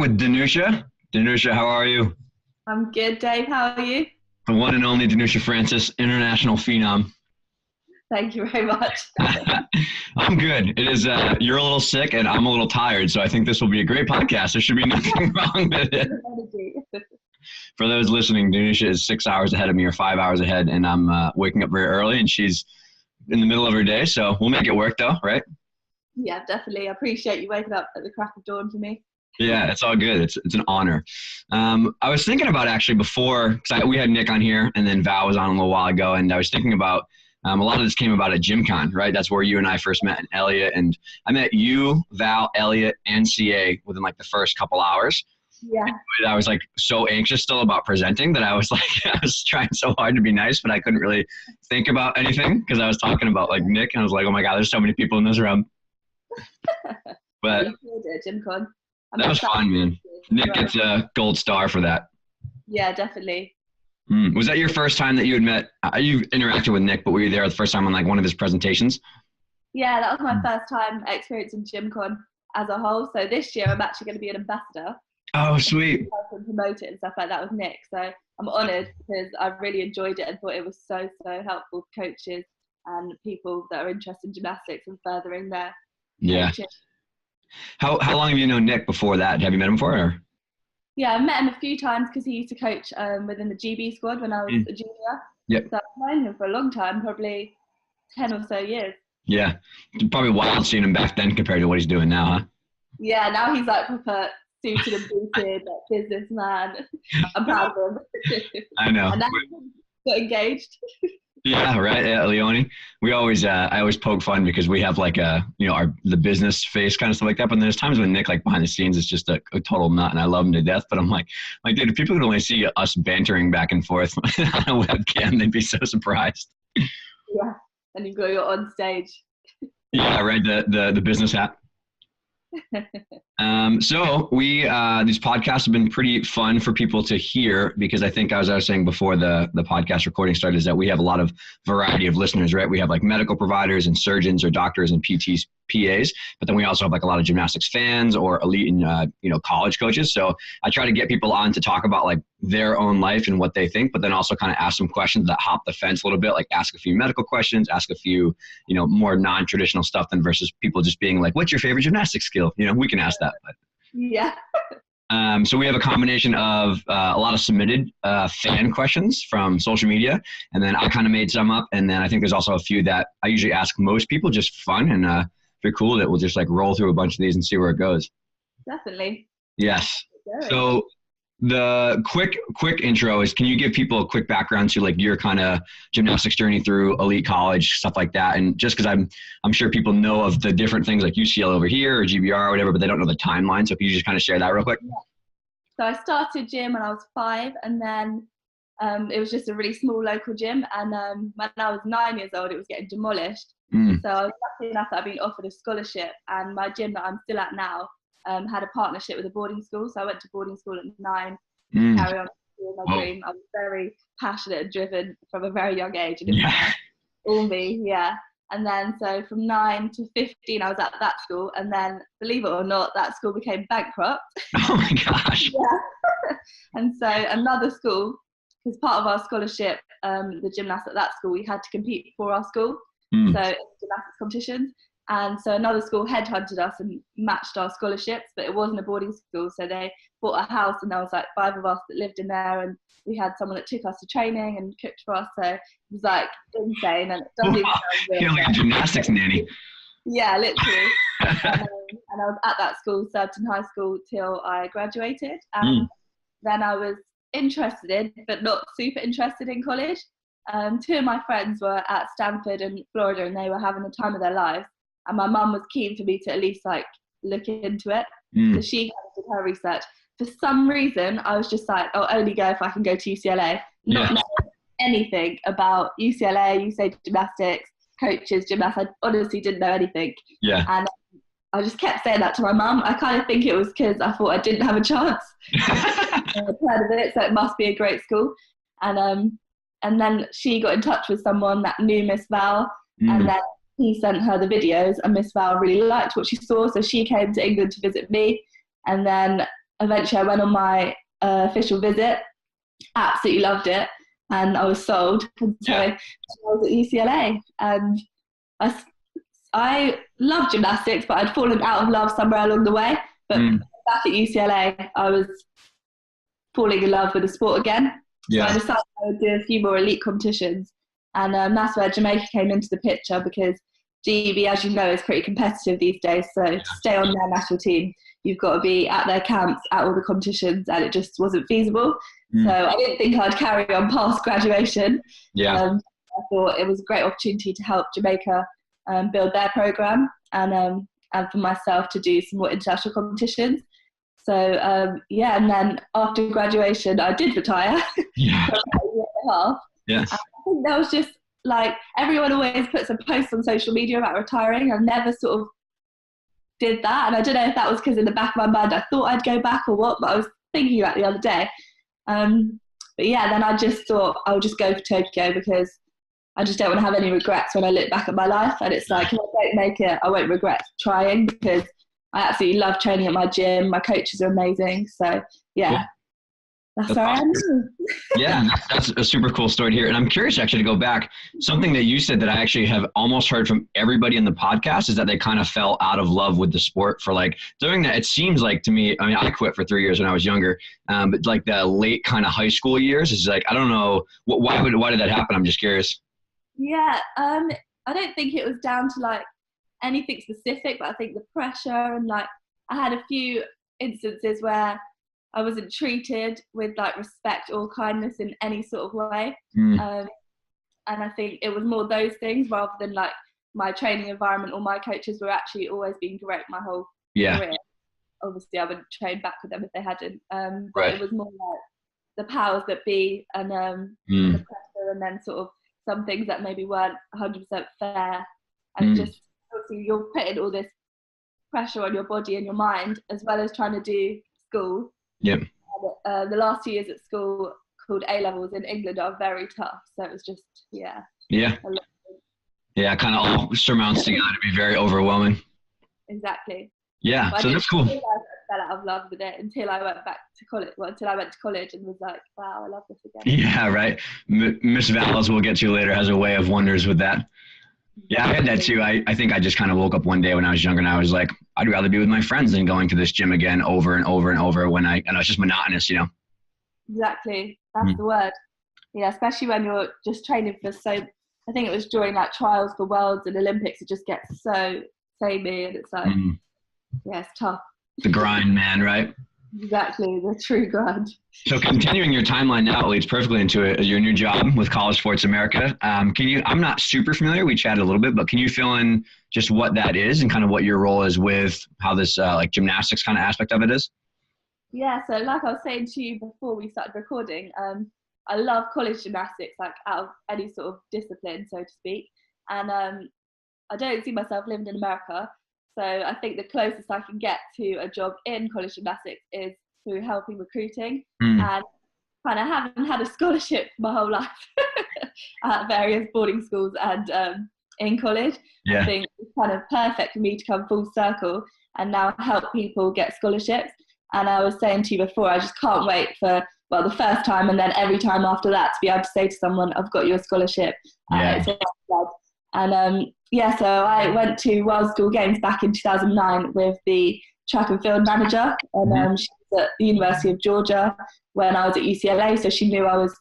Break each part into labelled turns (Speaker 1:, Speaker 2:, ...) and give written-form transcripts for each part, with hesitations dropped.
Speaker 1: with Danusia. Danusia, how are you?
Speaker 2: I'm good, Dave. How are you?
Speaker 1: The one and only Danusia Francis, international phenom.
Speaker 2: Thank you very much.
Speaker 1: I'm good. It is. You're a little sick and I'm a little tired, so I think this will be a great podcast. There should be nothing wrong with it. For those listening, Danusia is 6 hours ahead of me or 5 hours ahead, and I'm waking up very early, and she's in the middle of her day, so we'll make it work though, right?
Speaker 2: Yeah, definitely. I appreciate you waking up at the crack of dawn for me.
Speaker 1: Yeah, it's all good. It's an honor. I was thinking about actually before, because we had Nick on here, and then Val was on a little while ago, and I was thinking about a lot of this came about at GymCon, right? That's where you and I first met, and Elliot. And I met you, Val, Elliot, and CA within like the first couple hours.
Speaker 2: Yeah.
Speaker 1: And I was like so anxious still about presenting that I was like, I was trying so hard to be nice, but I couldn't really think about anything because I was talking about like Nick, and I was like, oh my God, there's so many people in this room. But
Speaker 2: you killed it at GymCon.
Speaker 1: That was fun, man. Nick gets a gold star for that.
Speaker 2: Yeah, definitely.
Speaker 1: Was that your first time that you had met? You interacted with Nick, but were you there the first time on like one of his presentations?
Speaker 2: Yeah, that was my first time experiencing GymCon as a whole. So this year I'm actually going to be an ambassador.
Speaker 1: Oh, sweet.
Speaker 2: I can promote it and stuff like that with Nick. So I'm honoured because I really enjoyed it and thought it was so helpful for coaches and people that are interested in gymnastics and furthering their coaching.
Speaker 1: How long have you known Nick before that? Have you met him before? Or?
Speaker 2: Yeah, I met him a few times because he used to coach within the GB squad when I was a junior.
Speaker 1: Yep.
Speaker 2: So I've known him for a long time, probably 10 or so years.
Speaker 1: Yeah. Probably wild seeing him back then compared to what he's doing now, huh?
Speaker 2: Yeah, now he's like proper suited and booted, like businessman. I'm proud of him.
Speaker 1: I know.
Speaker 2: And now he got engaged.
Speaker 1: Yeah, right. Yeah, Leone. We always, I always poke fun because we have like the business face kind of stuff like that. But then there's times when Nick, like behind the scenes, is just a total nut, and I love him to death. But I'm like, dude, if people could only see us bantering back and forth on a webcam, they'd be so surprised.
Speaker 2: Yeah, and you've got your on stage.
Speaker 1: Yeah, right. The business hat. So these podcasts have been pretty fun for people to hear because I think, as I was saying before the podcast recording started, is that we have a lot of variety of listeners, right? We have like medical providers and surgeons or doctors and PTs, PAs, but then we also have like a lot of gymnastics fans or elite and, college coaches. So I try to get people on to talk about like their own life and what they think, but then also kind of ask some questions that hop the fence a little bit, like ask a few medical questions, ask a few, more non-traditional stuff than versus people just being like, what's your favorite gymnastics skill? We can ask that. But.
Speaker 2: Yeah.
Speaker 1: So we have a combination of a lot of submitted fan questions from social media, and then I kind of made some up, and then I think there's also a few that I usually ask most people, just fun, and if you're cool, that we'll just like roll through a bunch of these and see where it goes.
Speaker 2: Definitely.
Speaker 1: Yes. So the quick intro is, can you give people a quick background to like your kind of gymnastics journey through elite college, stuff like that? And just because I'm sure people know of the different things like UCLA over here or GBR or whatever, but they don't know the timeline. So if you just kind of share that real quick.
Speaker 2: Yeah. So I started gym when I was 5, and then it was just a really small local gym. And when I was 9 years old, it was getting demolished. So I was lucky enough that I've been offered a scholarship, and my gym that I'm still at now had a partnership with a boarding school. So I went to boarding school at 9 to carry on doing my dream. I was very passionate and driven from a very young age. And it was all me, yeah. And then so from 9 to 15, I was at that school. And then, believe it or not, that school became bankrupt.
Speaker 1: Oh my gosh.
Speaker 2: Yeah. And so another school, because part of our scholarship, the gymnasts at that school, we had to compete for our school. So gymnastics competitions. And so another school headhunted us and matched our scholarships, but it wasn't a boarding school. So they bought a house, and there was like 5 of us that lived in there, and we had someone that took us to training and cooked for us. So it was like insane, and it doesn't even sound real.
Speaker 1: You're like a gymnastics nanny.
Speaker 2: Yeah, literally. And I was at that school, Surbiton High School, till I graduated. And then I was interested in, but not super interested in college. 2 of my friends were at Stanford and Florida, and they were having the time of their lives. And my mum was keen for me to at least like look into it. So she did her research. For some reason, I was just like, I'll only go if I can go to UCLA. Not knowing anything about UCLA, UCLA Gymnastics, coaches, gymnasts. I honestly didn't know anything. Yeah. And I just kept saying that to my mum. I kind of think it was because I thought I didn't have a chance. I'd heard of it, so it must be a great school. And then she got in touch with someone that knew Miss Val, and then he sent her the videos, and Miss Val really liked what she saw, so she came to England to visit me. And then eventually I went on my official visit, absolutely loved it, and I was sold. And so I was at UCLA, and I loved gymnastics, but I'd fallen out of love somewhere along the way. But back at UCLA, I was falling in love with the sport again. So I decided I would do a few more elite competitions. And that's where Jamaica came into the picture, because GB, as you know, is pretty competitive these days. So to stay on their national team, you've got to be at their camps, at all the competitions, and it just wasn't feasible. So I didn't think I'd carry on past graduation. I thought it was a great opportunity to help Jamaica build their program, and for myself to do some more international competitions. So and then after graduation, I did retire for about a year and a half. I think that was just like, everyone always puts a post on social media about retiring. I never sort of did that, and I don't know if that was because in the back of my mind I thought I'd go back or what, but I was thinking about it the other day. But then I just thought I'll just go for Tokyo, because I just don't want to have any regrets when I look back at my life. And it's like, if I don't make it, I won't regret trying, because I absolutely love training at my gym. My coaches are amazing. So that's where I am.
Speaker 1: That's a super cool story to hear. And I'm curious actually to go back. Something that you said that I actually have almost heard from everybody in the podcast is that they kind of fell out of love with the sport for like during that. It seems like to me, I mean, I quit for 3 years when I was younger, but like the late kind of high school years is like, I don't know, why did that happen? I'm just curious.
Speaker 2: I don't think it was down to like anything specific, but I think the pressure, and like I had a few instances where I wasn't treated with like respect or kindness in any sort of way. And I think it was more those things rather than like my training environment or my coaches were actually always being great my whole career. Obviously I wouldn't train back with them if they hadn't. But it was more like the powers that be, and the pressure, and then sort of some things that maybe weren't 100% fair. And just obviously you're putting all this pressure on your body and your mind, as well as trying to do school. The last 2 years at school, called A-levels in England, are very tough. So it was just,
Speaker 1: kind of all surmounts together to be very overwhelming.
Speaker 2: Exactly.
Speaker 1: But so that's cool.
Speaker 2: I fell out of love with it until I went back to college. Well, until I went to college and was like, wow, I love this again.
Speaker 1: Yeah, right. Miss Val, as we'll get to later, has a way of wonders with that. Yeah, I had that too. I think I just kind of woke up one day when I was younger and I was like, I'd rather be with my friends than going to this gym again over and over and over and it's just monotonous, you know?
Speaker 2: Exactly. That's the word. Yeah, especially when you're just training for I think it was during like trials for Worlds and Olympics, it just gets so samey, and it's like, it's tough.
Speaker 1: The grind, man, right?
Speaker 2: Exactly, the true grind.
Speaker 1: So continuing your timeline now leads perfectly into your new job with College Sports America. I'm not super familiar, we chatted a little bit, but can you fill in just what that is and kind of what your role is with how this like gymnastics kind of aspect of it is?
Speaker 2: Yeah, so like I was saying to you before we started recording, I love college gymnastics, like out of any sort of discipline, so to speak. And I don't see myself living in America. So I think the closest I can get to a job in college gymnastics is through helping recruiting, and kind of having had a scholarship my whole life at various boarding schools and in college. I think it's kind of perfect for me to come full circle and now help people get scholarships. And I was saying to you before, I just can't wait for, the first time and then every time after that to be able to say to someone, I've got you a scholarship. So I went to World School Games back in 2009 with the track and field manager, and she was at the University of Georgia when I was at UCLA, so she knew I was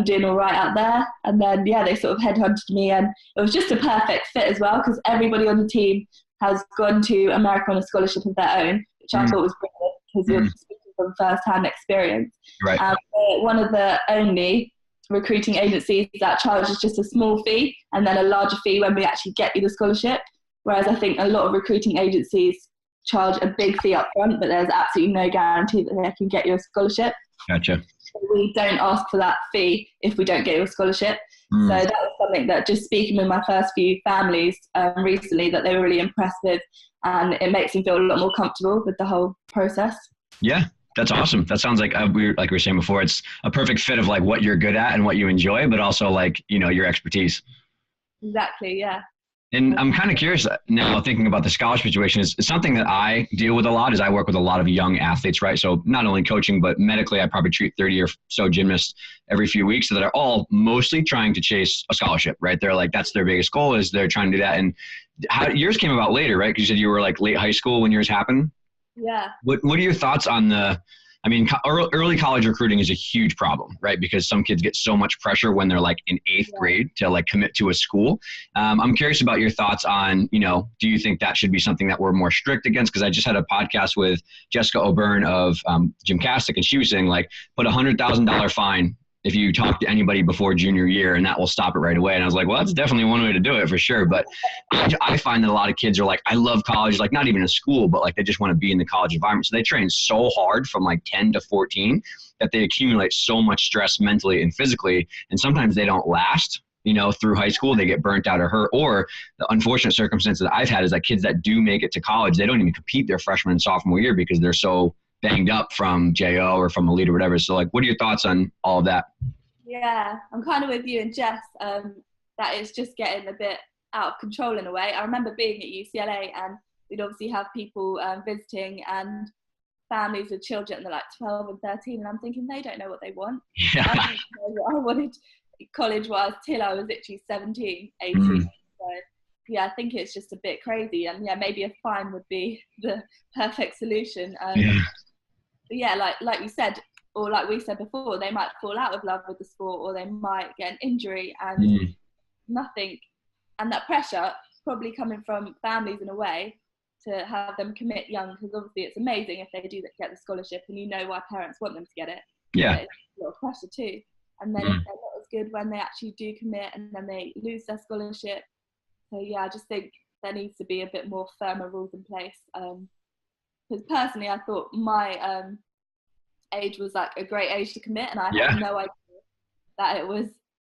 Speaker 2: doing all right out there. And then, they sort of headhunted me, and it was just a perfect fit as well, because everybody on the team has gone to America on a scholarship of their own, which I thought was brilliant, because you're speaking from first-hand experience.
Speaker 1: Right.
Speaker 2: One of the only recruiting agencies that charges just a small fee and then a larger fee when we actually get you the scholarship, whereas I think a lot of recruiting agencies charge a big fee up front, but there's absolutely no guarantee that they can get you a scholarship.
Speaker 1: Gotcha.
Speaker 2: So we don't ask for that fee if we don't get you a scholarship. So that was something that, just speaking with my first few families recently, that they were really impressed with, and it makes them feel a lot more comfortable with the whole process.
Speaker 1: Yeah. That's awesome. That sounds like we were saying before, it's a perfect fit of like what you're good at and what you enjoy, but also like, your expertise.
Speaker 2: Exactly. Yeah.
Speaker 1: And I'm kind of curious now thinking about the scholarship situation is something that I deal with a lot is I work with a lot of young athletes, right? So not only coaching, but medically, I probably treat 30 or so gymnasts every few weeks that are all mostly trying to chase a scholarship, right? They're like, that's their biggest goal is they're trying to do that. And yours came about later, right? Because you said you were like late high school when yours happened.
Speaker 2: Yeah.
Speaker 1: What are your thoughts on early college recruiting is a huge problem, right? Because some kids get so much pressure when they're like in eighth grade to like commit to a school. I'm curious about your thoughts on, do you think that should be something that we're more strict against? Because I just had a podcast with Jessica O'Byrne of Gymnastic, and she was saying like, put $100,000 fine if you talk to anybody before junior year, and that will stop it right away. And I was like, well, that's definitely one way to do it for sure. But I find that a lot of kids are like, I love college, like not even in school, but like they just want to be in the college environment. So they train so hard from like 10 to 14 that they accumulate so much stress mentally and physically. And sometimes they don't last, through high school. They get burnt out or hurt. Or the unfortunate circumstance that I've had is that kids that do make it to college, they don't even compete their freshman and sophomore year because they're so banged up from JO or from elite or whatever. So like, what are your thoughts on all of that?
Speaker 2: Yeah, I'm kind of with you and Jess, that it's just getting a bit out of control in a way. I remember being at UCLA and we'd obviously have people visiting and families with children that are like 12 and 13, and I'm thinking they don't know what they want.
Speaker 1: Yeah.
Speaker 2: I didn't know what I wanted college-wise till I was literally 17, 18. So yeah, I think it's just a bit crazy, and yeah, maybe a fine would be the perfect solution. But yeah, like you said, or like we said before, they might fall out of love with the sport, or they might get an injury and nothing. And that pressure probably coming from families in a way to have them commit young, because obviously it's amazing if they do get the scholarship and why parents want them to get it.
Speaker 1: Yeah.
Speaker 2: But it's a lot of pressure too. And then if they're not as good when they actually do commit and then they lose their scholarship. So yeah, I just think there needs to be a bit more firmer rules in place. Because personally, I thought my age was like a great age to commit, and I had no idea that it was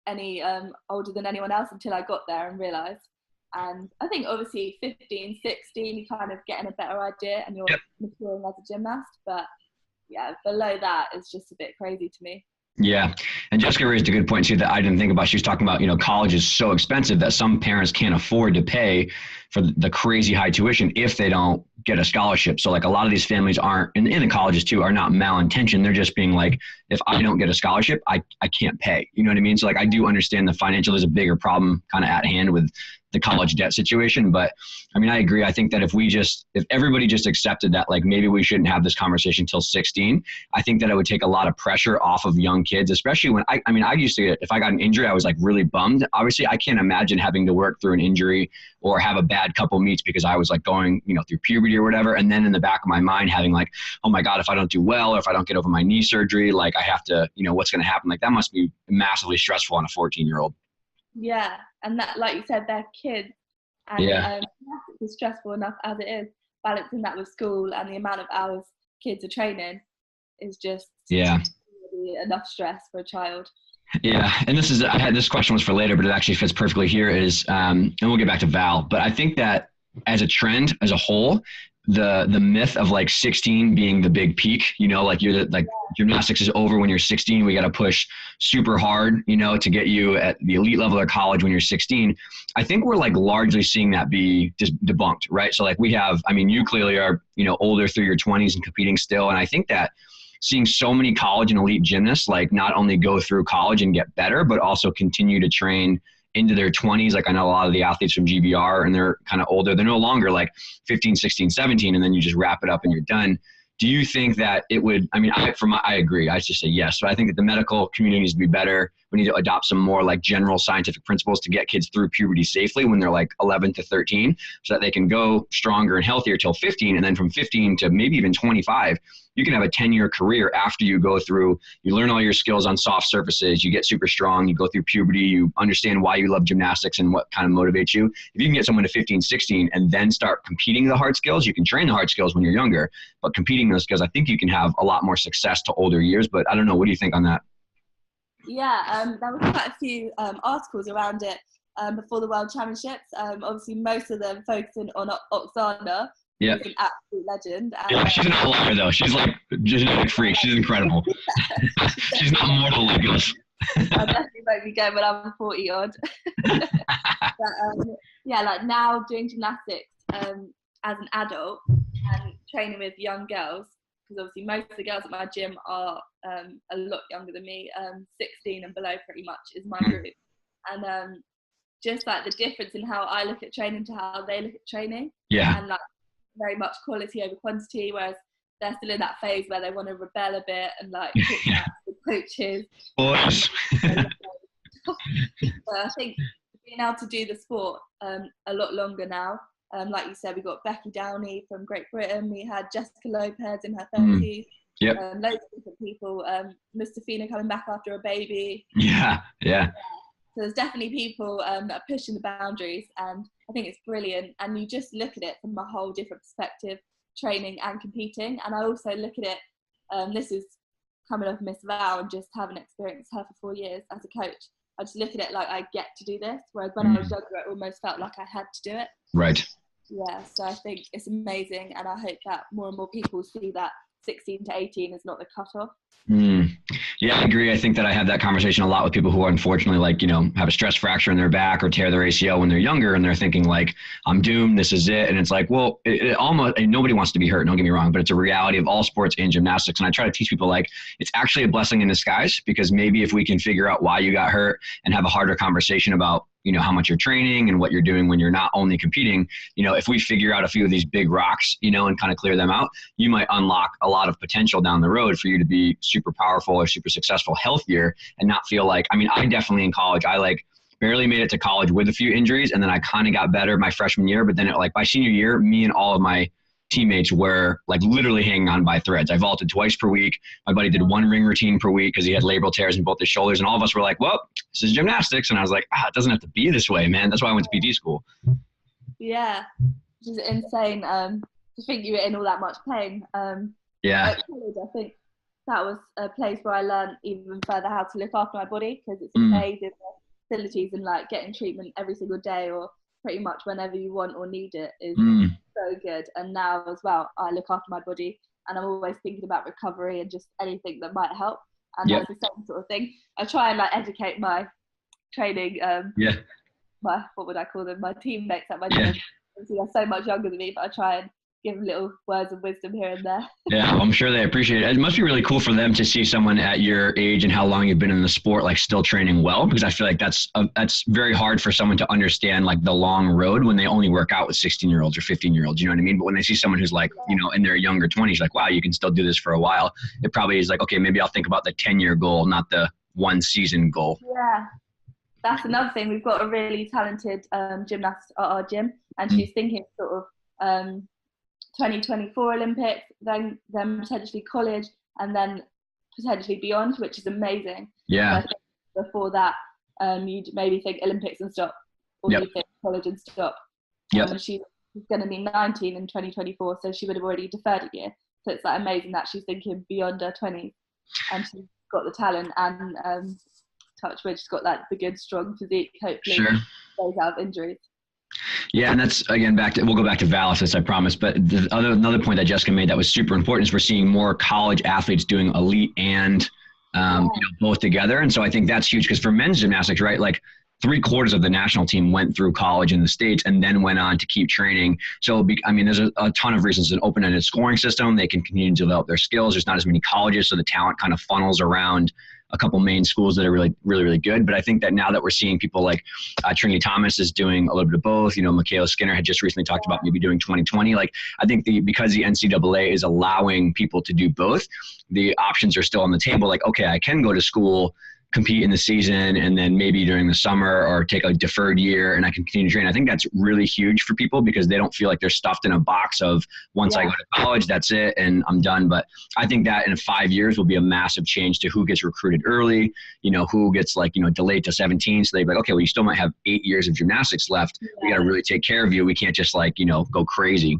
Speaker 2: any older than anyone else until I got there and realised. And I think obviously 15, 16, you're kind of getting a better idea and you're maturing as a gymnast. But yeah, below that is just a bit crazy to me.
Speaker 1: Yeah. And Jessica raised a good point too that I didn't think about. She was talking about, college is so expensive that some parents can't afford to pay for the crazy high tuition if they don't get a scholarship. So like a lot of these families aren't, and in the colleges too, are not malintentioned. They're just being like, if I don't get a scholarship, I can't pay. You know what I mean? So like I do understand the financial is a bigger problem kind of at hand with the college debt situation. But I mean, I agree. I think that if everybody just accepted that, like maybe we shouldn't have this conversation until 16, I think that it would take a lot of pressure off of young kids, especially when I used to if I got an injury, I was like really bummed. Obviously I can't imagine having to work through an injury or have a bad couple meets because I was like going, through puberty or whatever. And then in the back of my mind having like, oh my God, if I don't do well, or if I don't get over my knee surgery, like I have to, what's going to happen? Like that must be massively stressful on a 14-year-old.
Speaker 2: Yeah. And that, like you said, they're kids. And it's stressful enough as it is. Balancing that with school and the amount of hours kids are training is just really enough stress for a child.
Speaker 1: Yeah. And this question was for later, but it actually fits perfectly here is, and we'll get back to Val, but I think that as a trend, as a whole, the myth of like 16 being the big peak, like gymnastics is over when you're 16. We got to push super hard, to get you at the elite level of college when you're 16. I think we're like largely seeing that be just debunked, right? So like you clearly are, older through your 20s and competing still. And I think that seeing so many college and elite gymnasts, like not only go through college and get better, but also continue to train into their 20s. Like I know a lot of the athletes from GBR and they're kind of older. They're no longer like 15, 16, 17, and then you just wrap it up and you're done. Do you think that it would, I agree. I just say yes. So I think that the medical community needs to be better. We need to adopt some more like general scientific principles to get kids through puberty safely when they're like 11 to 13 so that they can go stronger and healthier till 15. And then from 15 to maybe even 25, you can have a 10-year career after you go through, you learn all your skills on soft surfaces, you get super strong, you go through puberty, you understand why you love gymnastics and what kind of motivates you. If you can get someone to 15, 16 and then start competing the hard skills, you can train the hard skills when you're younger, but competing those skills, I think you can have a lot more success to older years. But I don't know, what do you think on that?
Speaker 2: Yeah, there was quite a few articles around it before the World Championships. Obviously, most of them focusing on Oksana.
Speaker 1: Yeah,
Speaker 2: she's an absolute legend.
Speaker 1: Yeah, she's an outlier though. She's like genetic freak. She's incredible. She's not mortal like us.
Speaker 2: I definitely won't be going when I'm 40 odd. But yeah, like now doing gymnastics as an adult and training with young girls, because obviously most of the girls at my gym are a lot younger than me, 16 and below pretty much is my group. And just like the difference in how I look at training to how they look at training.
Speaker 1: Yeah.
Speaker 2: And like very much quality over quantity, whereas they're still in that phase where they want to rebel a bit and like talk about the coaches. So I think being able to do the sport a lot longer now. Like you said, we got Becky Downey from Great Britain. We had Jessica Lopez in her 30s.
Speaker 1: Yep.
Speaker 2: Loads of different people. Mustafina coming back after a baby.
Speaker 1: Yeah.
Speaker 2: So there's definitely people that are pushing the boundaries, and I think it's brilliant. And you just look at it from a whole different perspective, training and competing. And I also look at it, this is coming off Miss Val and just having experienced her for 4 years as a coach. I just look at it like I get to do this, whereas when I was younger, it almost felt like I had to do it.
Speaker 1: Right.
Speaker 2: Yeah, so I think it's amazing, and I hope that more and more people see that 16 to 18 is not the cutoff.
Speaker 1: Yeah, I agree. I think that I have that conversation a lot with people who are unfortunately like, have a stress fracture in their back or tear their ACL when they're younger, and they're thinking like, I'm doomed, this is it. And it's like, well, it almost, and nobody wants to be hurt, don't get me wrong, but it's a reality of all sports and gymnastics. And I try to teach people like, it's actually a blessing in disguise, because maybe if we can figure out why you got hurt and have a harder conversation about, how much you're training and what you're doing when you're not only competing, if we figure out a few of these big rocks, and kind of clear them out, you might unlock a lot of potential down the road for you to be super powerful or super successful, healthier, and not feel like, I definitely in college, I like barely made it to college with a few injuries, and then I kind of got better my freshman year, but then by senior year, me and all of my teammates were like literally hanging on by threads. I vaulted twice per week. My buddy did 1 ring routine per week because he had labral tears in both his shoulders. And all of us were like, well, this is gymnastics. And I was like, it doesn't have to be this way, man. That's why I went to PT school.
Speaker 2: Yeah, which is insane to think you were in all that much pain.
Speaker 1: Yeah.
Speaker 2: At college, I think that was a place where I learned even further how to look after my body, because it's amazing facilities and like getting treatment every single day or pretty much whenever you want or need it is so good. And now as well, I look after my body, and I'm always thinking about recovery and just anything that might help. And that's the same sort of thing. I try and like educate my training, my, what would I call them, my teammates at my gym. Obviously they're so much younger than me, but I try and give them little words of wisdom here and there.
Speaker 1: Yeah, I'm sure they appreciate it. It must be really cool for them to see someone at your age and how long you've been in the sport, like still training well, because I feel like that's very hard for someone to understand, like the long road when they only work out with 16-year-olds or 15-year-olds, you know what I mean? But when they see someone who's like, in their younger 20s, like, wow, you can still do this for a while. It probably is like, okay, maybe I'll think about the 10-year goal, not the 1-season goal.
Speaker 2: Yeah, that's another thing. We've got a really talented gymnast at our gym, and she's thinking sort of 2024 Olympics, then potentially college, and then potentially beyond, which is amazing.
Speaker 1: Yeah.
Speaker 2: Before that, you'd maybe think Olympics and stop, or you think college and stop. And she's going to be 19 in 2024, so she would have already deferred a year. So it's like amazing that she's thinking beyond her 20s, and she's got the talent, and touch wood, she's got like the good, strong physique. Hopefully, stays out of injuries.
Speaker 1: Yeah, and that's, again, we'll go back to Val after this, I promise. But another point that Jessica made that was super important is we're seeing more college athletes doing elite and both together. And so I think that's huge, because for men's gymnastics, right, like 3/4 of the national team went through college in the States and then went on to keep training. So, there's a ton of reasons. An open-ended scoring system, they can continue to develop their skills. There's not as many colleges, so the talent kind of funnels around a couple main schools that are really, really, really good. But I think that now that we're seeing people like Trinity Thomas is doing a little bit of both, Michaela Skinner had just recently talked about maybe doing 2020. Like, I think because the NCAA is allowing people to do both, the options are still on the table. Like, okay, I can go to school, compete in the season, and then maybe during the summer or take a deferred year and I can continue to train. I think that's really huge for people, because they don't feel like they're stuffed in a box of once I go to college, that's it and I'm done. But I think that in 5 years will be a massive change to who gets recruited early, who gets delayed to 17. So they'd be like, okay, well, you still might have 8 years of gymnastics left. We got to really take care of you. We can't just go crazy.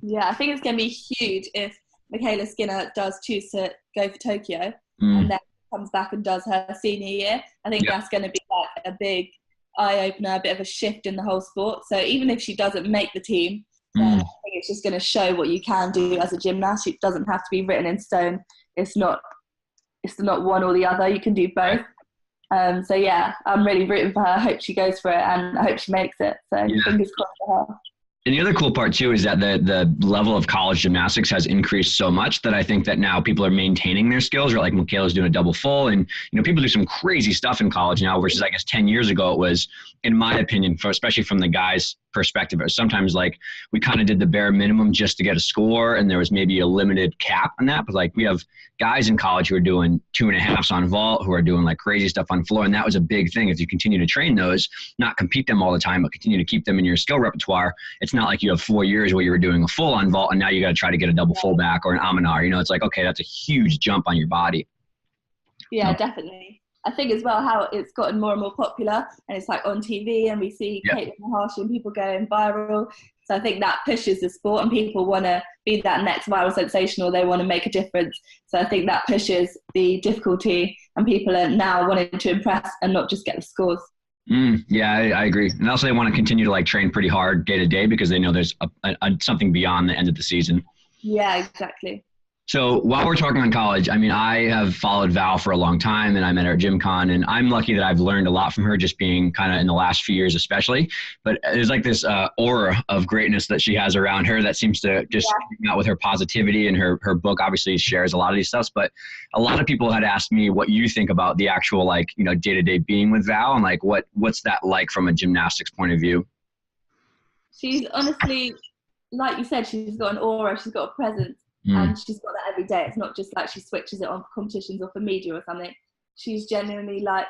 Speaker 2: Yeah, I think it's going to be huge if Michaela Skinner does choose to go for Tokyo and then comes back and does her senior year. I think that's going to be like a big eye-opener, a bit of a shift in the whole sport. So even if she doesn't make the team, then I think it's just going to show what you can do as a gymnast. It doesn't have to be written in stone. It's not one or the other. You can do both. So yeah, I'm really rooting for her. I hope she goes for it, and I hope she makes it. So fingers crossed for her.
Speaker 1: And the other cool part too is that the level of college gymnastics has increased so much that I think that now people are maintaining their skills. Or like Michaela's doing a double full, and people do some crazy stuff in college now versus I guess 10 years ago it was, in my opinion, especially from the guys' perspective, it was sometimes like we kind of did the bare minimum just to get a score, and there was maybe a limited cap on that. But like we have guys in college who are doing 2.5s on vault, who are doing like crazy stuff on floor, and that was a big thing. If you continue to train those, not compete them all the time, but continue to keep them in your skill repertoire, it's not like you have 4 years where you were doing a full on vault and now you got to try to get a double full back or an Aminar. It's like, okay, that's a huge jump on your body.
Speaker 2: Yeah, definitely. I think as well how it's gotten more and more popular, and it's like on TV, and we see Caitlin Maharshi and people going viral. So I think that pushes the sport, and people want to be that next viral sensation, or they want to make a difference. So I think that pushes the difficulty, and people are now wanting to impress and not just get the scores.
Speaker 1: Yeah, I agree. And also they want to continue to like train pretty hard day to day because they know there's something beyond the end of the season.
Speaker 2: Yeah, exactly.
Speaker 1: So while we're talking on college, I mean, I have followed Val for a long time, and I met her at GymCon, and I'm lucky that I've learned a lot from her just being kind of in the last few years especially. But there's like this aura of greatness that she has around her that seems to just come out with her positivity, and her book obviously shares a lot of these stuff. But a lot of people had asked me what you think about the actual like, day-to-day being with Val, and like what's that like from a gymnastics point of view?
Speaker 2: She's honestly, like you said, she's got an aura, she's got a presence. And she's got that every day. It's not just like she switches it on for competitions or for media or something. She's genuinely like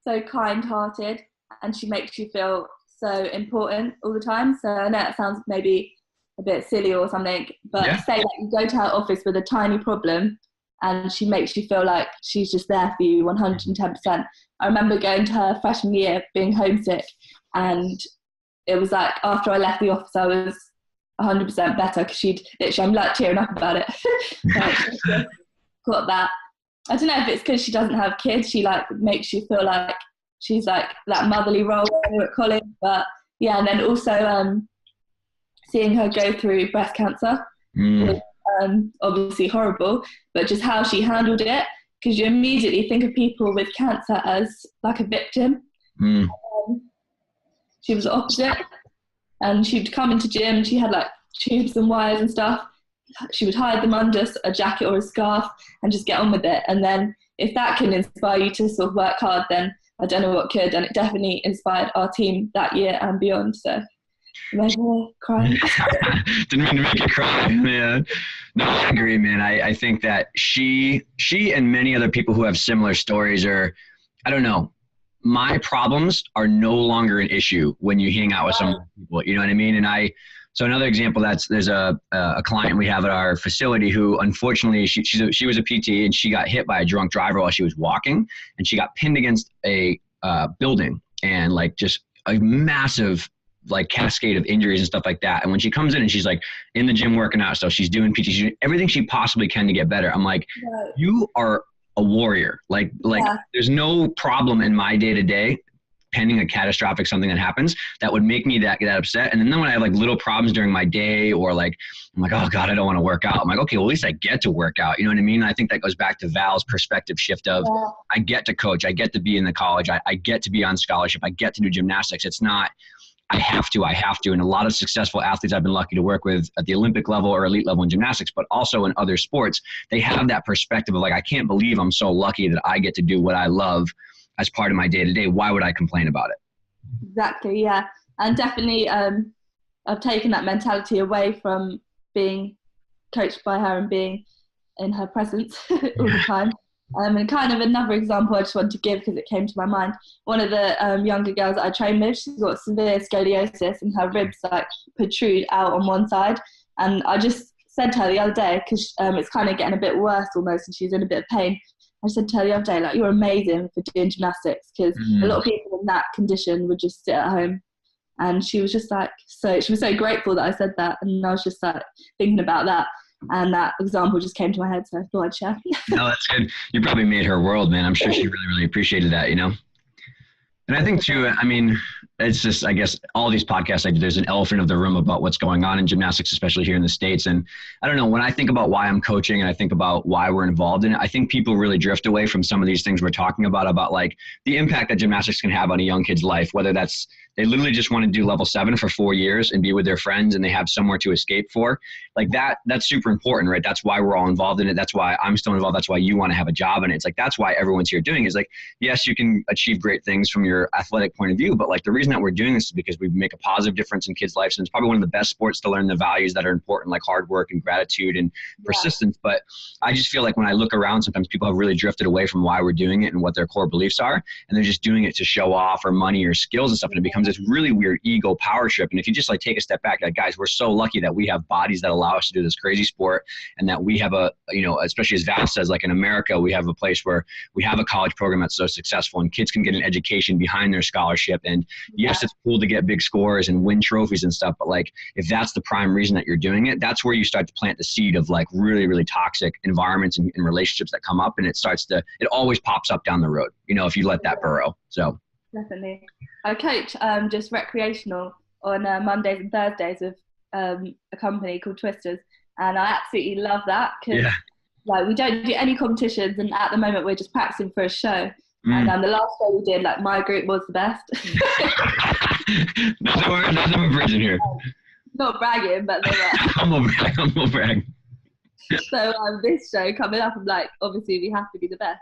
Speaker 2: so kind-hearted, and she makes you feel so important all the time. So I know it sounds maybe a bit silly or something, but say that you go to her office with a tiny problem and she makes you feel like she's just there for you 110%. I remember going to her freshman year, being homesick, and it was like after I left the office I was 100% better, because I'm like tearing up about it. Got that. I don't know if it's because she doesn't have kids, she like makes you feel like she's like that motherly role at college. But yeah, and then also seeing her go through breast cancer was obviously horrible, but just how she handled it, because you immediately think of people with cancer as like a victim. She was the opposite. And she'd come into gym, she had like tubes and wires and stuff. She would hide them under a jacket or a scarf and just get on with it. And then if that can inspire you to sort of work hard, then I don't know what could. And it definitely inspired our team that year and beyond. So it made me cry.
Speaker 1: Didn't mean to make you cry. Yeah. No, I agree, man. I think that she and many other people who have similar stories are, I don't know, my problems are no longer an issue when you hang out with some people, you know what I mean? And so another example, there's a client we have at our facility who unfortunately she was a PT, and she got hit by a drunk driver while she was walking, and she got pinned against a building, and like just a massive like cascade of injuries and stuff like that. And when she comes in and she's like in the gym working out, so she's doing PT, she's doing everything she possibly can to get better. I'm like, you are a warrior. Like there's no problem in my day-to-day pending a catastrophic something that happens that would make me that upset. And then when I have like little problems during my day, or like I'm like, oh God, I don't want to work out, I'm like, okay, well at least I get to work out, you know what I mean? And I think that goes back to Val's perspective shift of I get to coach, I get to be in the college, I get to be on scholarship, I get to do gymnastics. It's not I have to. And a lot of successful athletes I've been lucky to work with at the Olympic level or elite level in gymnastics, but also in other sports, they have that perspective of like, I can't believe I'm so lucky that I get to do what I love as part of my day-to-day. Why would I complain about it?
Speaker 2: Exactly, yeah. And definitely I've taken that mentality away from being coached by her and being in her presence all the time. And kind of another example I just want to give because it came to my mind. One of the younger girls that I train with, she's got severe scoliosis and her ribs like protrude out on one side. And I just said to her the other day, because it's kind of getting a bit worse almost, and she's in a bit of pain. I said to her the other day, like, you're amazing for doing gymnastics, because a lot of people in that condition would just sit at home. And she was just like, she was so grateful that I said that. And I was just like thinking about that. And that example just came to my head, so I thought I'd share.
Speaker 1: No, that's good. You probably made her world, man. I'm sure she really, really appreciated that, you know? And I think too, I mean, it's just, I guess, all these podcasts, like there's an elephant of the room about what's going on in gymnastics, especially here in the States. And I don't know, when I think about why I'm coaching and I think about why we're involved in it, I think people really drift away from some of these things we're talking about like the impact that gymnastics can have on a young kid's life, whether that's they literally just want to do level 7 for 4 years and be with their friends and they have somewhere to escape for. Like that's super important, right? That's why we're all involved in it. That's why I'm still involved. That's why you want to have a job in it. It's like, that's why everyone's here doing it. Is like, yes, you can achieve great things from your athletic point of view, but like the reason that we're doing this is because we make a positive difference in kids' lives. And it's probably one of the best sports to learn the values that are important, like hard work and gratitude and persistence. But I just feel like when I look around, sometimes people have really drifted away from why we're doing it and what their core beliefs are. And they're just doing it to show off or money or skills and stuff. And it becomes this really weird ego power trip. And if you just like take a step back, like, guys, we're so lucky that we have bodies that allow us to do this crazy sport, and that we have a, you know, especially as Val says, like in America, we have a place where we have a college program that's so successful and kids can get an education behind their scholarship. And yes, it's cool to get big scores and win trophies and stuff, but like if that's the prime reason that you're doing it, that's where you start to plant the seed of like really, really toxic environments and relationships that come up, and it always pops up down the road, you know, if you let that burrow. So
Speaker 2: definitely. I coach just recreational on Mondays and Thursdays with a company called Twisters, and I absolutely love that because like we don't do any competitions, and at the moment we're just practicing for a show. And the last show we did, like my group was the best.
Speaker 1: nothing we're bridging here.
Speaker 2: Not bragging, but they were.
Speaker 1: I'm gonna brag.
Speaker 2: So this show coming up, I'm like, obviously we have to be the best.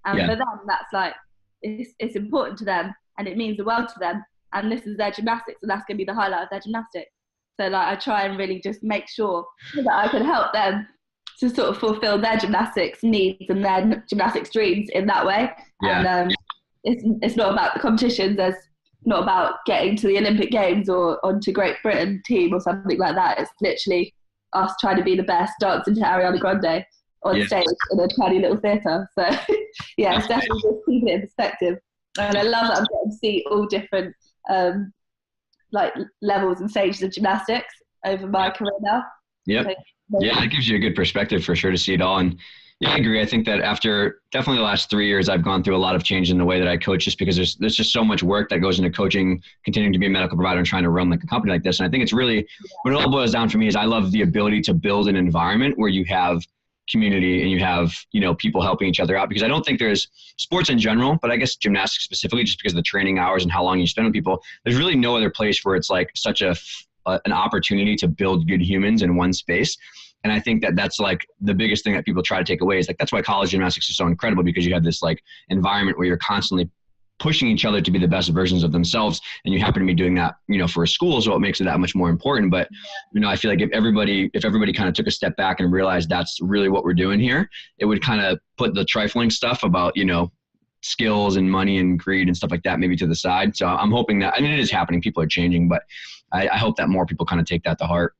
Speaker 2: And for them, that's like, it's important to them and it means the world to them. And this is their gymnastics, and that's going to be the highlight of their gymnastics. So like I try and really just make sure that I can help them to sort of fulfill their gymnastics needs and their gymnastics dreams in that way. And it's not about the competitions. There's not about getting to the Olympic Games or onto Great Britain team or something like that. It's literally us trying to be the best, dancing to Ariana Grande on stage in a tiny little theatre. So it's definitely just keeping it in perspective. And I love that I'm getting to see all different like levels and stages of gymnastics over my career now.
Speaker 1: It gives you a good perspective for sure to see it all. And yeah, I agree. I think that after definitely the last 3 years, I've gone through a lot of change in the way that I coach, just because there's just so much work that goes into coaching, continuing to be a medical provider and trying to run like a company like this. And I think it's really, what it all boils down for me is I love the ability to build an environment where you have community and you have, you know, people helping each other out, because I don't think there's sports in general, but I guess gymnastics specifically, just because of the training hours and how long you spend with people, there's really no other place where it's like such an opportunity to build good humans in one space. And I think that that's like the biggest thing that people try to take away is like, that's why college gymnastics is so incredible, because you have this like environment where you're constantly pushing each other to be the best versions of themselves. And you happen to be doing that, you know, for a school. So it makes it that much more important. But, you know, I feel like if everybody kind of took a step back and realized that's really what we're doing here, it would kind of put the trifling stuff about, you know, skills and money and greed and stuff like that maybe to the side. So I'm hoping that, I mean, it is happening. People are changing, but I hope that more people kind of take that to heart.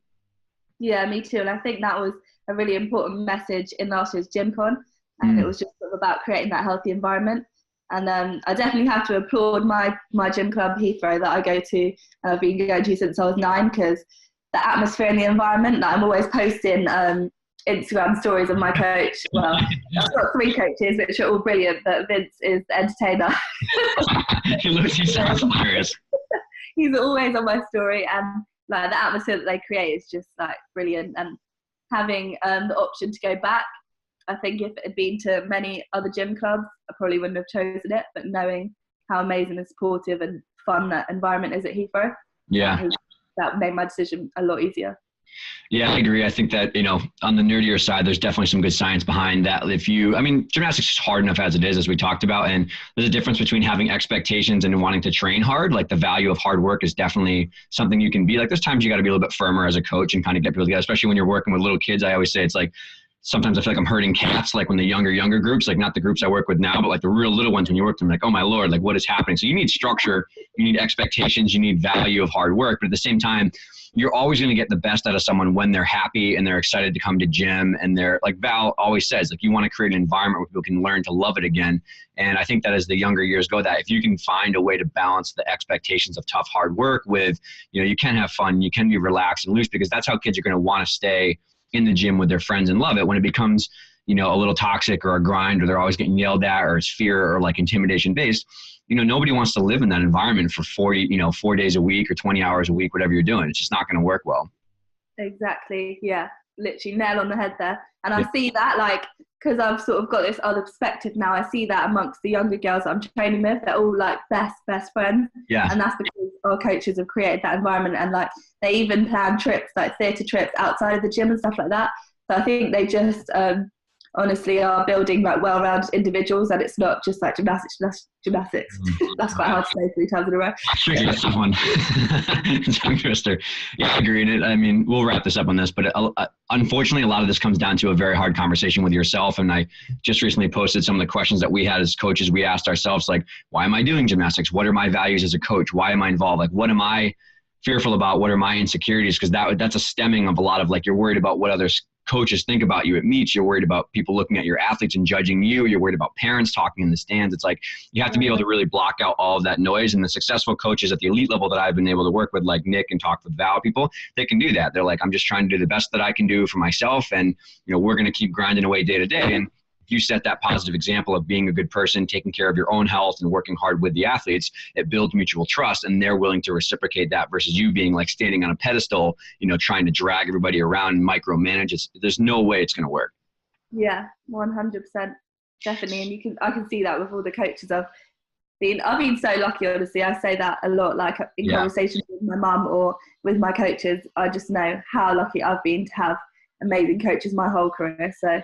Speaker 2: Yeah, me too. And I think that was a really important message in last year's GymCon. And it was just sort of about creating that healthy environment. And I definitely have to applaud my gym club, Heathrow, that I go to, and I've been going to since I was 9, because the atmosphere and the environment that I'm always posting Instagram stories of my coach. Well, I've got 3 coaches, which are all brilliant, but Vince is the entertainer.
Speaker 1: He sounds hilarious.
Speaker 2: He's always on my story, and like the atmosphere that they create is just like brilliant. And having the option to go back, I think if it had been to many other gym clubs, I probably wouldn't have chosen it. But knowing how amazing and supportive and fun that environment is at Heathrow, that made my decision a lot easier.
Speaker 1: Yeah, I agree. I think that, you know, on the nerdier side, there's definitely some good science behind that. Gymnastics is hard enough as it is, as we talked about. And there's a difference between having expectations and wanting to train hard. Like the value of hard work is definitely something you can be like. There's times you got to be a little bit firmer as a coach and kind of get people together, especially when you're working with little kids. I always say it's like, sometimes I feel like I'm hurting cats, like when the younger groups, like not the groups I work with now, but like the real little ones, when you work with them, like, oh my Lord, like what is happening? So you need structure, you need expectations, you need value of hard work. But at the same time, you're always going to get the best out of someone when they're happy and they're excited to come to gym. And they're, like Val always says, like you want to create an environment where people can learn to love it again. And I think that as the younger years go, that if you can find a way to balance the expectations of tough, hard work with, you know, you can have fun, you can be relaxed and loose, because that's how kids are going to want to stay in the gym with their friends and love it. When it becomes, you know, a little toxic or a grind, or they're always getting yelled at, or it's fear or like intimidation based, nobody wants to live in that environment for 4 days a week or 20 hours a week, whatever you're doing. It's just not going to work well.
Speaker 2: Exactly. Yeah. Literally nail on the head there. And I see that, like, because I've sort of got this other perspective now, I see that amongst the younger girls that I'm training with, they're all like best friends.
Speaker 1: Yeah.
Speaker 2: And that's because our coaches have created that environment, and like they even plan trips, like theatre trips outside of the gym and stuff like that. So I think they just honestly are building like well-rounded individuals, and it's not just like gymnastics. That's quite hard to say 3 times in a row.
Speaker 1: Tricky, that's a tough one. Tongue twister. Yeah, I agree. And I mean, we'll wrap this up on this, but unfortunately, a lot of this comes down to a very hard conversation with yourself. And I just recently posted some of the questions that we had as coaches. We asked ourselves, like, why am I doing gymnastics? What are my values as a coach? Why am I involved? Like, what am I fearful about? What are my insecurities? Because that's a stemming of a lot of, like, you're worried about what others coaches think about you at meets. You're worried about people looking at your athletes and judging you. You're worried about parents talking in the stands. It's like you have to be able to really block out all of that noise. And the successful coaches at the elite level that I've been able to work with, like Nick and talk with Val, people, they can do that. They're like, I'm just trying to do the best that I can do for myself, and we're going to keep grinding away day to day. And you set that positive example of being a good person, taking care of your own health and working hard with the athletes. It builds mutual trust, and they're willing to reciprocate that versus you being like standing on a pedestal, trying to drag everybody around and micromanage. There's no way it's going to work.
Speaker 2: Yeah, 100%. Definitely. And I can see that with all the coaches I've been so lucky, honestly. I say that a lot, like in conversations with my mum or with my coaches. I just know how lucky I've been to have amazing coaches my whole career. So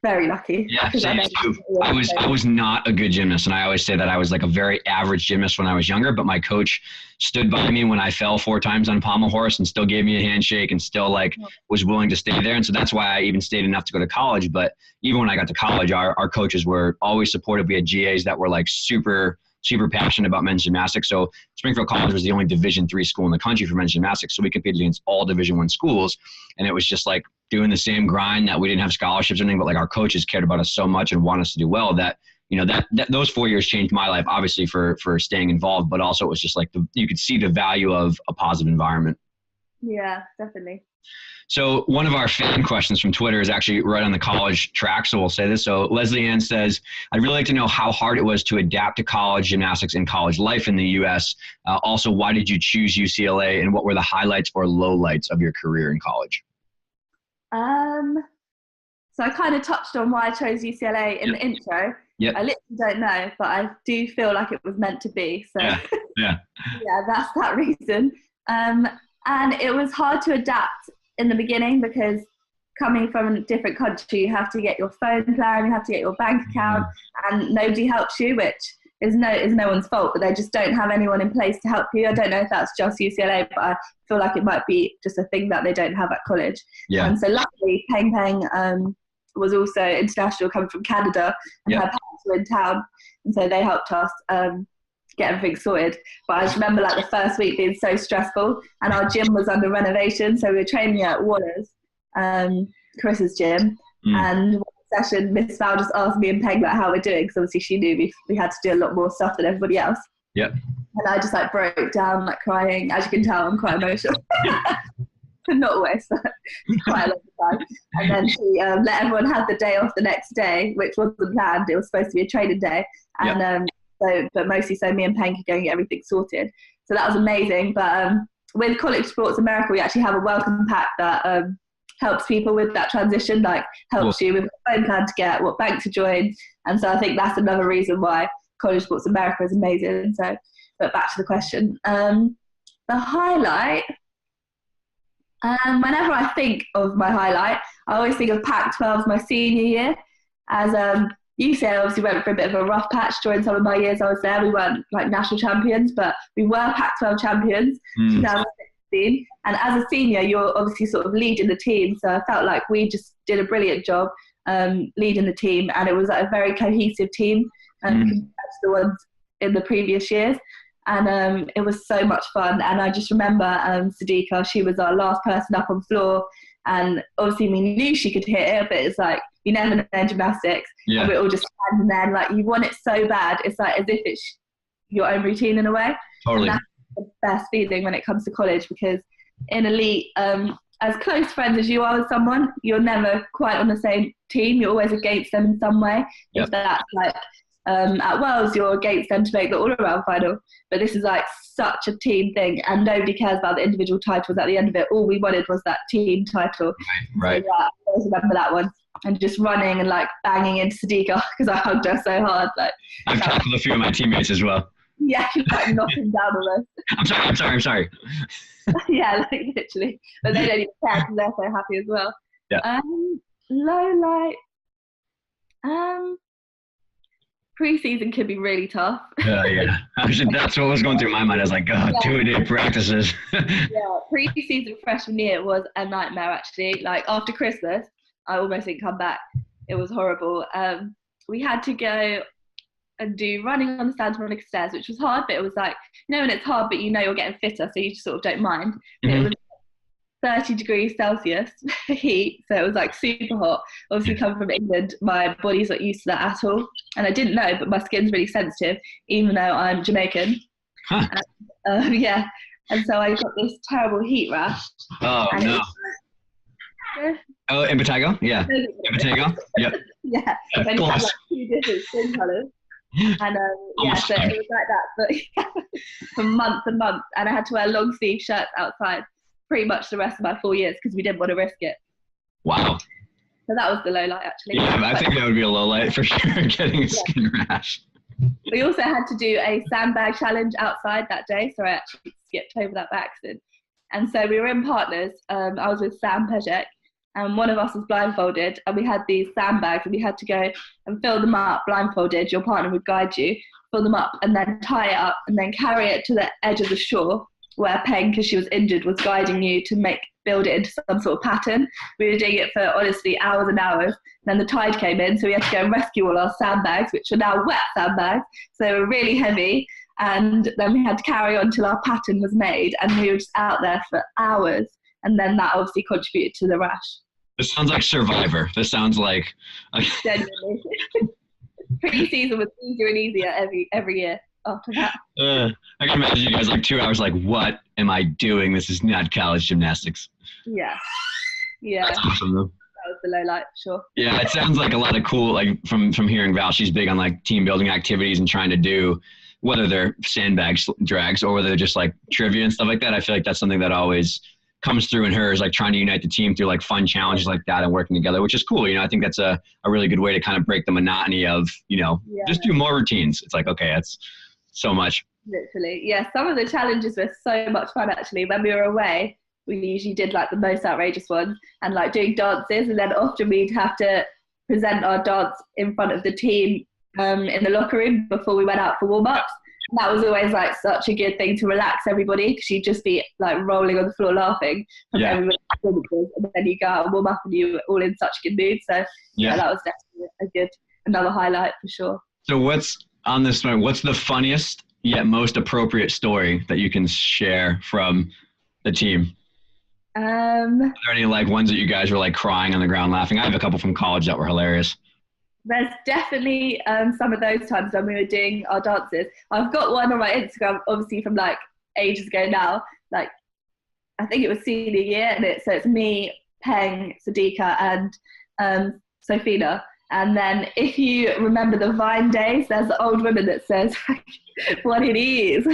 Speaker 2: very lucky.
Speaker 1: Yeah, same too. I was not a good gymnast, and I always say that I was like a very average gymnast when I was younger, but my coach stood by me when I fell 4 times on pommel horse and still gave me a handshake and still like was willing to stay there. And so that's why I even stayed enough to go to college. But even when I got to college, our coaches were always supportive. We had GAs that were like super passionate about men's gymnastics. So Springfield College was the only Division III school in the country for men's gymnastics. So we competed against all Division I schools. And it was just like doing the same grind, that we didn't have scholarships or anything, but like our coaches cared about us so much and wanted us to do well that, that those 4 years changed my life, obviously for staying involved, but also it was just like you could see the value of a positive environment.
Speaker 2: Yeah, definitely.
Speaker 1: So one of our fan questions from Twitter is actually right on the college track, so we'll say this. So Leslie Ann says, I'd really like to know how hard it was to adapt to college gymnastics and college life in the U.S. Also, why did you choose UCLA, and what were the highlights or lowlights of your career in college?
Speaker 2: So I kind of touched on why I chose UCLA in the intro.
Speaker 1: Yep.
Speaker 2: I literally don't know, but I do feel like it was meant to be. So
Speaker 1: yeah,
Speaker 2: that's that reason. And it was hard to adapt in the beginning because coming from a different country, you have to get your phone plan, you have to get your bank account, and nobody helps you, which is no one's fault, but they just don't have anyone in place to help you. I don't know if that's just UCLA, but I feel like it might be just a thing that they don't have at college.
Speaker 1: Yeah.
Speaker 2: And so luckily, Peng was also international, coming from Canada, and her parents were in town, and so they helped us get everything sorted. But I just remember like the first week being so stressful, and our gym was under renovation, so we were training at Waters, Chris's gym, and one session Miss Val just asked me and Peg like how we're doing, because obviously she knew we had to do a lot more stuff than everybody else.
Speaker 1: Yep.
Speaker 2: And I just like broke down like crying. As you can tell, I'm quite emotional. Not always, but quite a lot of time. And then she let everyone have the day off the next day, which wasn't planned. It was supposed to be a training day, and but mostly so me and Peng could go and get everything sorted. So that was amazing. But with College Sports America, we actually have a welcome pack that helps people with that transition, like helps you with what phone plan to get, what bank to join. And so I think that's another reason why College Sports America is amazing. So, but back to the question. The highlight, whenever I think of my highlight, I always think of Pac-12 my senior year. As UCLA obviously went for a bit of a rough patch during some of my years I was there. We weren't like national champions, but we were Pac-12 champions in 2016. And as a senior, you're obviously sort of leading the team. So I felt like we just did a brilliant job leading the team. And it was like a very cohesive team compared to the ones in the previous years. And it was so much fun. And I just remember Sadiqa, she was our last person up on floor. And obviously we knew she could hit it, but it's like, you never know in gymnastics.
Speaker 1: Yeah.
Speaker 2: And we're all just standing there and like, you want it so bad. It's like as if it's your own routine in a way.
Speaker 1: Totally.
Speaker 2: And that's the best feeling when it comes to college, because in elite, as close friends as you are with someone, you're never quite on the same team. You're always against them in some way.
Speaker 1: Yep.
Speaker 2: If that's like at Wells, you're against them to make the all-around final. But this is like such a team thing, and nobody cares about the individual titles at the end of it. All we wanted was that team title.
Speaker 1: Right.
Speaker 2: So, yeah, I always remember that one. And just running and like banging into Sadiqa because I hugged her so hard. Like,
Speaker 1: I've tackled a few of my teammates as well.
Speaker 2: Yeah, like knocking down almost.
Speaker 1: I'm sorry.
Speaker 2: Yeah, like literally. But they don't even care because they're so happy as well.
Speaker 1: Yeah.
Speaker 2: Low light. Pre-season can be really tough.
Speaker 1: Yeah. Actually, that's what was going through my mind. I was like, God, 2-a-day practices.
Speaker 2: Yeah, pre-season freshman year was a nightmare actually. Like after Christmas, I almost didn't come back. It was horrible. We had to go and do running on the Santa Monica stairs, which was hard, but it was like, when it's hard, but you're getting fitter, so you just sort of don't mind. Mm-hmm. It was 30 degrees Celsius heat, so it was like super hot. Obviously coming from England, my body's not used to that at all. And I didn't know, but my skin's really sensitive, even though I'm Jamaican.
Speaker 1: Huh.
Speaker 2: And, and so I got this terrible heat rash.
Speaker 1: Oh, no. Oh, in Impetigo? Yeah. Impetigo? Yep.
Speaker 2: Yeah. And you have like 2 different skin colours. And so it was like that but for months and months. And I had to wear long sleeve shirts outside pretty much the rest of my 4 years because we didn't want to risk it.
Speaker 1: Wow.
Speaker 2: So that was the low light actually.
Speaker 1: Yeah, I think that would be a low light for sure, getting a skin rash.
Speaker 2: We also had to do a sandbag challenge outside that day, so I actually skipped over that by accident. And so we were in partners. I was with Sam Pejek, and one of us was blindfolded, and we had these sandbags, and we had to go and fill them up blindfolded. Your partner would guide you, fill them up, and then tie it up, and then carry it to the edge of the shore where Peng, because she was injured, was guiding you to build it into some sort of pattern. We were doing it for, honestly, hours and hours. Then the tide came in, so we had to go and rescue all our sandbags, which are now wet sandbags. So they were really heavy. And then we had to carry on till our pattern was made. And we were just out there for hours. And then that obviously contributed to the rash.
Speaker 1: This sounds like Survivor. This sounds like...
Speaker 2: Genuinely. Pre-season was easier and easier every year after that.
Speaker 1: I can imagine you guys like 2 hours like, what am I doing? This is not college gymnastics.
Speaker 2: Yeah.
Speaker 1: That's awesome though.
Speaker 2: That was the low light, for sure.
Speaker 1: Yeah, it sounds like a lot of cool, like from hearing Val, she's big on like team building activities and trying to do, whether they're sandbag drags or whether they're just like trivia and stuff like that. I feel like that's something that always comes through in her, is like trying to unite the team through like fun challenges like that and working together, which is cool. I think that's a really good way to kind of break the monotony of, just do more routines. It's like, okay, that's so much.
Speaker 2: Literally. Yeah, some of the challenges were so much fun actually. When we were away, we usually did like the most outrageous ones and like doing dances, and then often we'd have to present our dance in front of the team in the locker room before we went out for warm-ups. And that was always like such a good thing to relax everybody, because you'd just be like rolling on the floor laughing from everybody's performances, and then you go out and warm up and you were all in such a good mood. So yeah, that was definitely another highlight for sure. So
Speaker 1: what's the funniest yet most appropriate story that you can share from the team? Are there any like ones that you guys were like crying on the ground laughing? I have a couple from college that were hilarious.
Speaker 2: There's definitely some of those times when we were doing our dances. I've got one on my Instagram, obviously from like ages ago now. Like I think it was senior year, and it's me, Peng, Sadiqa, and Sophina. And then if you remember the Vine days, there's the old woman that says, "What it is."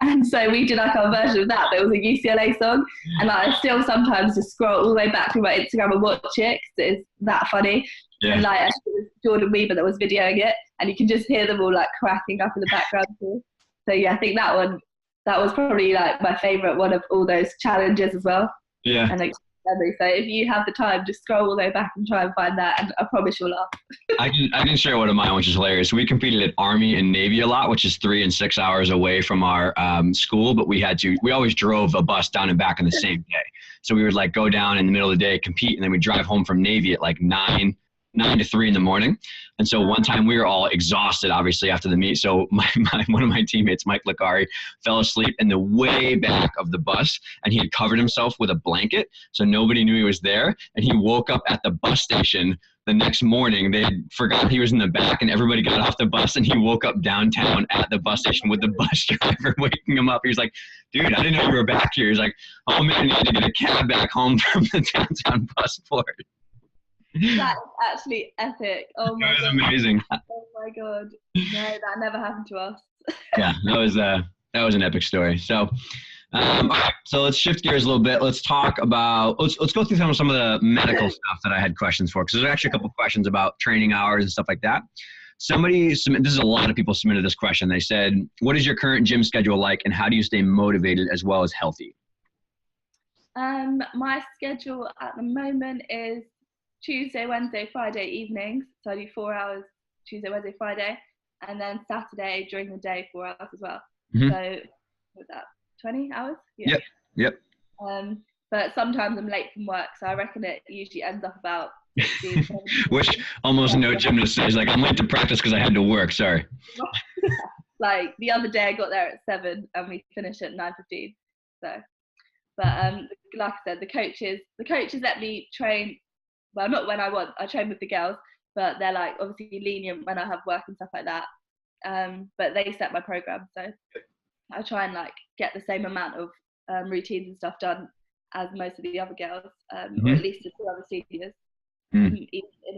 Speaker 2: And so we did like our version of that, but it was a UCLA song. And like, I still sometimes just scroll all the way back through my Instagram and watch it, because it's that funny. Yeah. And like, it was Jordan Weaver that was videoing it, and you can just hear them all like cracking up in the background too. So yeah, I think that was probably like my favorite one of all those challenges as well. Yeah. And like, so if you have the time, just scroll all the way back and try and find that, and I promise you'll laugh. I
Speaker 1: can share one of mine, which is hilarious. We competed at Army and Navy a lot, which is 3 and 6 hours away from our school, but we always drove a bus down and back on the same day. So we would like go down in the middle of the day, compete, and then we'd drive home from Navy at like 9 to 3 in the morning. And so one time we were all exhausted, obviously, after the meet. So one of my teammates, Mike Licari, fell asleep in the way back of the bus, and he had covered himself with a blanket, so nobody knew he was there. And he woke up at the bus station the next morning. They had forgotten he was in the back, and everybody got off the bus, and he woke up downtown at the bus station with the bus driver waking him up. He was like, "Dude, I didn't know you were back here." He's like, "Oh man, I need to get a cab back home from the downtown bus for it."
Speaker 2: That is actually epic. Oh my God.
Speaker 1: It was amazing.
Speaker 2: Oh my God. No, that never happened to us.
Speaker 1: Yeah, that was an epic story. So, all right, so let's shift gears a little bit. Let's talk about, let's go through some of the medical stuff that I had questions for, because there's actually a couple of questions about training hours and stuff like that. This is a lot of people submitted this question. They said, what is your current gym schedule like, and how do you stay motivated as well as healthy?
Speaker 2: My schedule at the moment is Tuesday, Wednesday, Friday evenings. So I do 4 hours Tuesday, Wednesday, Friday, and then Saturday during the day 4 hours as well.
Speaker 1: Mm-hmm.
Speaker 2: So what's that, 20 hours? Yeah.
Speaker 1: Yep.
Speaker 2: But sometimes I'm late from work, so I reckon it usually ends up about 16,
Speaker 1: which almost no gymnast says, like, I'm late to practice because I had to work. Sorry.
Speaker 2: Like the other day I got there at 7 and we finished at 9:15. So, but like I said, the coaches let me train. Well, not when I want. I train with the girls, but they're like obviously lenient when I have work and stuff like that. But they set my program, so I try and like get the same amount of routines and stuff done as most of the other girls, or at least the 2 other seniors, in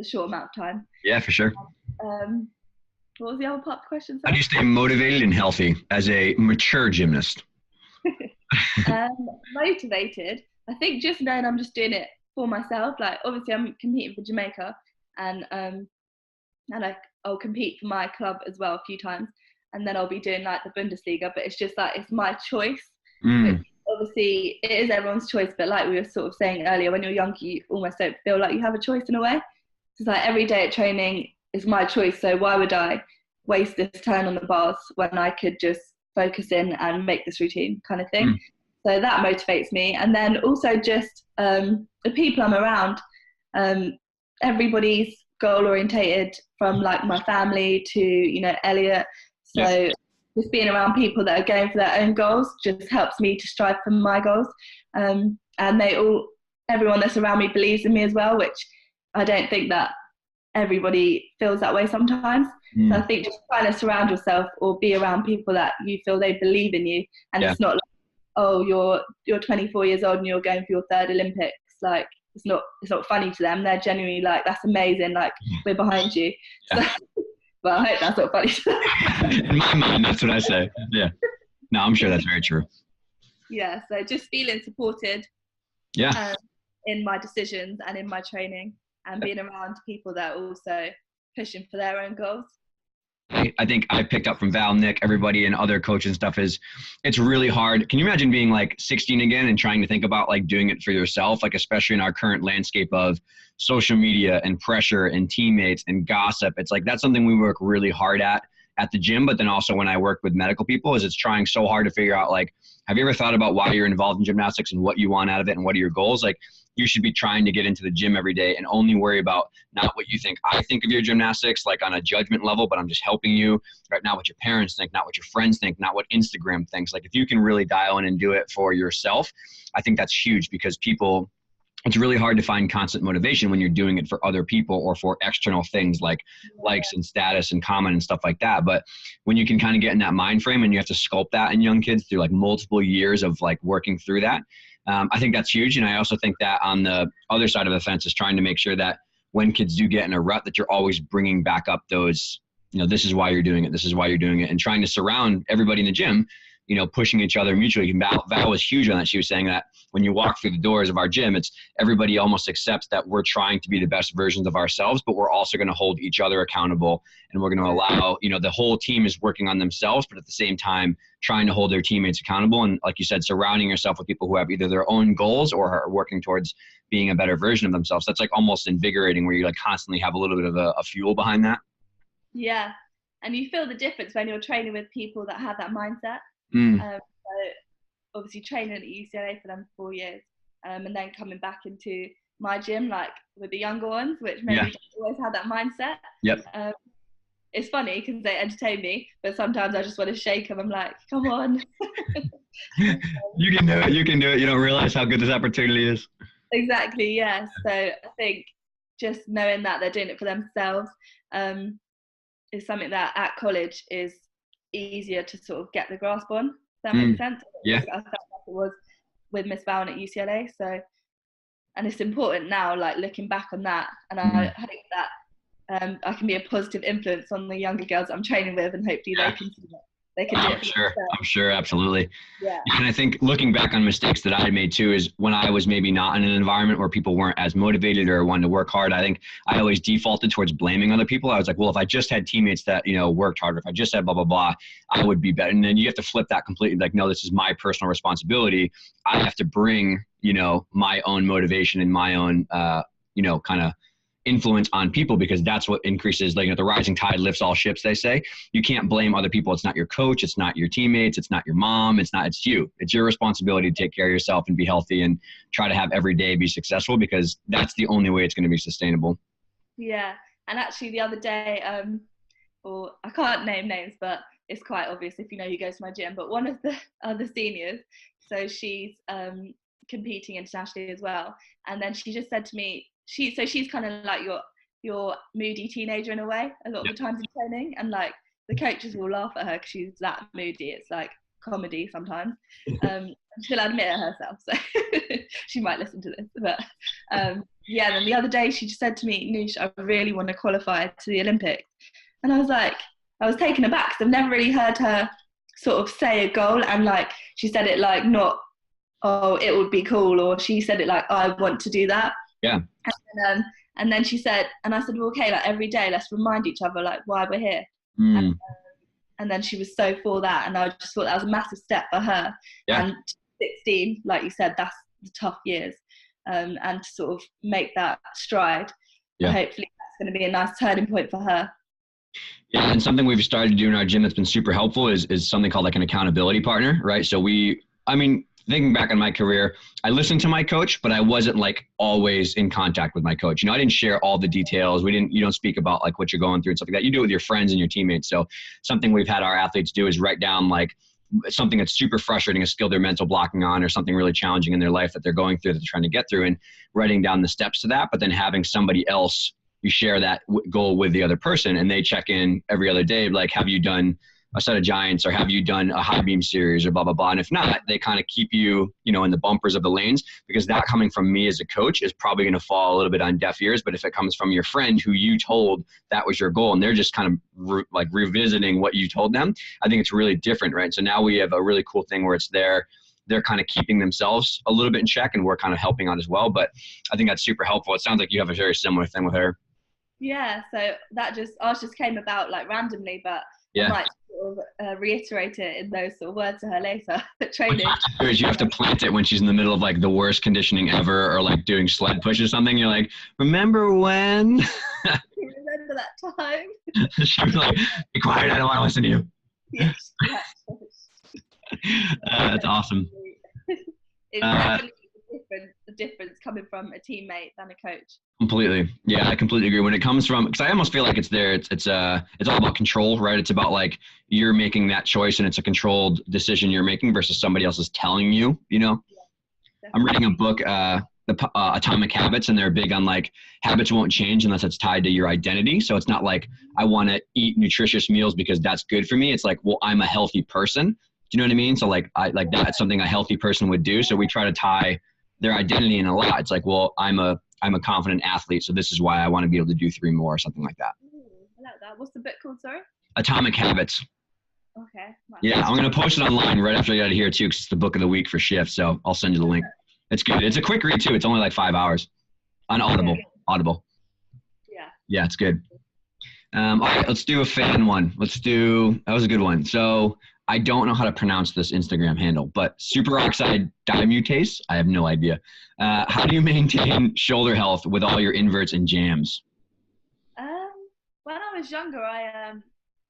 Speaker 2: a short amount of time.
Speaker 1: Yeah, for sure.
Speaker 2: What was the other part of the question?
Speaker 1: How do you stay motivated and healthy as a mature gymnast?
Speaker 2: Motivated. I think just knowing I'm just doing it for myself. Like obviously I'm competing for Jamaica, and I'll compete for my club as well a few times, and then I'll be doing like the Bundesliga. But it's just like it's my choice. Which obviously it is everyone's choice, but like we were sort of saying earlier, when you're younger you almost don't feel like you have a choice in a way. It's like every day at training is my choice, so why would I waste this turn on the bars when I could just focus in and make this routine kind of thing. So that motivates me. And then also just the people I'm around, everybody's goal orientated, from like my family to, you know, Elliot. So just being around people that are going for their own goals just helps me to strive for my goals. And everyone that's around me believes in me as well, which I don't think that everybody feels that way sometimes. So I think just trying to surround yourself or be around people that you feel they believe in you, and it's not like, oh, you're 24 years old and you're going for your 3rd Olympics. Like it's not funny to them. They're genuinely like, that's amazing. Like we're behind you. So, well, I hope that's not funny to them.
Speaker 1: In my mind, that's what I say. Yeah. No, I'm sure that's very true.
Speaker 2: Yeah. So just feeling supported.
Speaker 1: Yeah.
Speaker 2: In my decisions and in my training, and being around people that are also pushing for their own goals.
Speaker 1: I think I picked up from Val, Nick, everybody, and other coaches and stuff is it's really hard. Can you imagine being like 16 again and trying to think about like doing it for yourself, like especially in our current landscape of social media and pressure and teammates and gossip? It's like that's something we work really hard at the gym, but then also when I work with medical people is it's trying so hard to figure out, like, have you ever thought about why you're involved in gymnastics and what you want out of it and what are your goals? Like, you should be trying to get into the gym every day and only worry about not what you think I think of your gymnastics, like on a judgment level, but I'm just helping you, right? Not what your parents think, not what your friends think, not what Instagram thinks. Like if you can really dial in and do it for yourself, I think that's huge, because it's really hard to find constant motivation when you're doing it for other people or for external things like likes and status and comment and stuff like that. But when you can kind of get in that mind frame, and you have to sculpt that in young kids through like multiple years of like working through that, I think that's huge. And I also think that on the other side of the fence is trying to make sure that when kids do get in a rut, that you're always bringing back up those, you know, this is why you're doing it. This is why you're doing it. And trying to surround everybody in the gym, you know, pushing each other mutually. Val was huge on that. She was saying that when you walk through the doors of our gym, it's everybody almost accepts that we're trying to be the best versions of ourselves, but we're also going to hold each other accountable. And we're going to allow, you know, the whole team is working on themselves, but at the same time, trying to hold their teammates accountable. And like you said, surrounding yourself with people who have either their own goals or are working towards being a better version of themselves. That's like almost invigorating, where you like constantly have a little bit of a fuel behind that.
Speaker 2: Yeah. And you feel the difference when you're training with people that have that mindset. So obviously training at UCLA for them 4 years, and then coming back into my gym like with the younger ones, which maybe don't always have that mindset. It's funny because they entertain me, but sometimes I just want to shake them. I'm like, come on.
Speaker 1: You can do it. You can do it. You don't realize how good this opportunity is.
Speaker 2: Exactly. Yeah. So I think just knowing that they're doing it for themselves is something that at college is easier to sort of get the grasp on. Does that make sense?
Speaker 1: Yeah.
Speaker 2: I felt like it was with Miss Val at UCLA. So, and it's important now, like looking back on that, and I hope that I can be a positive influence on the younger girls I'm training with, and hopefully they can see that they can do it for themselves.
Speaker 1: I'm sure, absolutely.
Speaker 2: Yeah.
Speaker 1: And I think looking back on mistakes that I made too is when I was maybe not in an environment where people weren't as motivated or wanted to work hard. I think I always defaulted towards blaming other people. I was like, well, if I just had teammates that, worked harder, if I just had blah, blah, blah, I would be better. And then you have to flip that completely. Like, no, this is my personal responsibility. I have to bring, my own motivation and my own, kind of influence on people, because that's what increases, like, the rising tide lifts all ships, they say. You can't blame other people. It's not your coach, it's not your teammates, it's not your mom, it's you. It's your responsibility to take care of yourself and be healthy and try to have every day be successful, because that's the only way it's going to be sustainable.
Speaker 2: Yeah. And actually the other day, I can't name names, but it's quite obvious if you know who goes to my gym, but one of the other seniors, so she's competing internationally as well, and then she just said to me, she's kind of like your moody teenager in a way a lot of the times in training, and like the coaches will laugh at her because she's that moody. It's like comedy sometimes. She'll admit it herself, so she might listen to this, but then the other day she just said to me, Noosh, I really want to qualify to the Olympics. And I was taken aback because I've never really heard her sort of say a goal, and like she said it like not, oh, it would be cool, or she said it like, I want to do that.
Speaker 1: Yeah.
Speaker 2: And then she said, and I said, well, okay, like every day, let's remind each other like why we're here. And then she was so for that, and I just thought that was a massive step for her. Yeah. And 16, like you said, that's the tough years, and to sort of make that stride. Yeah. Hopefully, that's going to be a nice turning point for her.
Speaker 1: Yeah, and something we've started to do in our gym that's been super helpful is something called like an accountability partner, right? So thinking back on my career, I listened to my coach, but I wasn't like always in contact with my coach. I didn't share all the details. You don't speak about like what you're going through and stuff like that. You do it with your friends and your teammates. So something we've had our athletes do is write down like something that's super frustrating, a skill they're mental blocking on, or something really challenging in their life that they're going through, that they're trying to get through, and writing down the steps to that, but then having somebody else, you share that goal with the other person, and they check in every other day, like, have you done a set of giants, or have you done a high beam series, or blah, blah, blah. And if not, they kind of keep you, in the bumpers of the lanes, because that coming from me as a coach is probably going to fall a little bit on deaf ears. But if it comes from your friend who you told that was your goal, and they're just kind of revisiting what you told them, I think it's really different, right? So now we have a really cool thing where they're kind of keeping themselves a little bit in check, and we're kind of helping out as well. But I think that's super helpful. It sounds like you have a very similar thing with her.
Speaker 2: Yeah, so ours just came about like randomly, but I might sort of reiterate it in those sort of words to her later at training.
Speaker 1: You have to plant it when she's in the middle of like the worst conditioning ever, or like doing sled push or something. You're like, remember when?
Speaker 2: Remember that time?
Speaker 1: She'll be like, be quiet, I don't want to listen to you.
Speaker 2: Yes.
Speaker 1: That's awesome.
Speaker 2: It's definitely the difference coming from a teammate than a coach.
Speaker 1: Completely. Yeah, I completely agree. When it comes from, because I almost feel like it's all about control, right? It's about like you're making that choice, and it's a controlled decision you're making versus somebody else is telling you, Yeah, I'm reading a book, Atomic Habits, and they're big on like habits won't change unless it's tied to your identity. So it's not like I want to eat nutritious meals because that's good for me. It's like, well, I'm a healthy person. Do you know what I mean? So like that's something a healthy person would do. So we try to tie their identity in a lot. It's like, well, I'm a confident athlete, so this is why I want to be able to do 3 more, or something like that.
Speaker 2: I like that. What's the book called, sorry?
Speaker 1: Atomic Habits.
Speaker 2: Okay.
Speaker 1: Yeah, I'm going to post it online right after I get out of here too, because it's the book of the week for Shift, so I'll send you the link. It's good. It's a quick read too. It's only like 5 hours on Audible.
Speaker 2: Yeah.
Speaker 1: Yeah, it's good. All right, let's do a fan one. That was a good one. So I don't know how to pronounce this Instagram handle, but superoxide dimutase, I have no idea. How do you maintain shoulder health with all your inverts and jams?
Speaker 2: When I was younger, I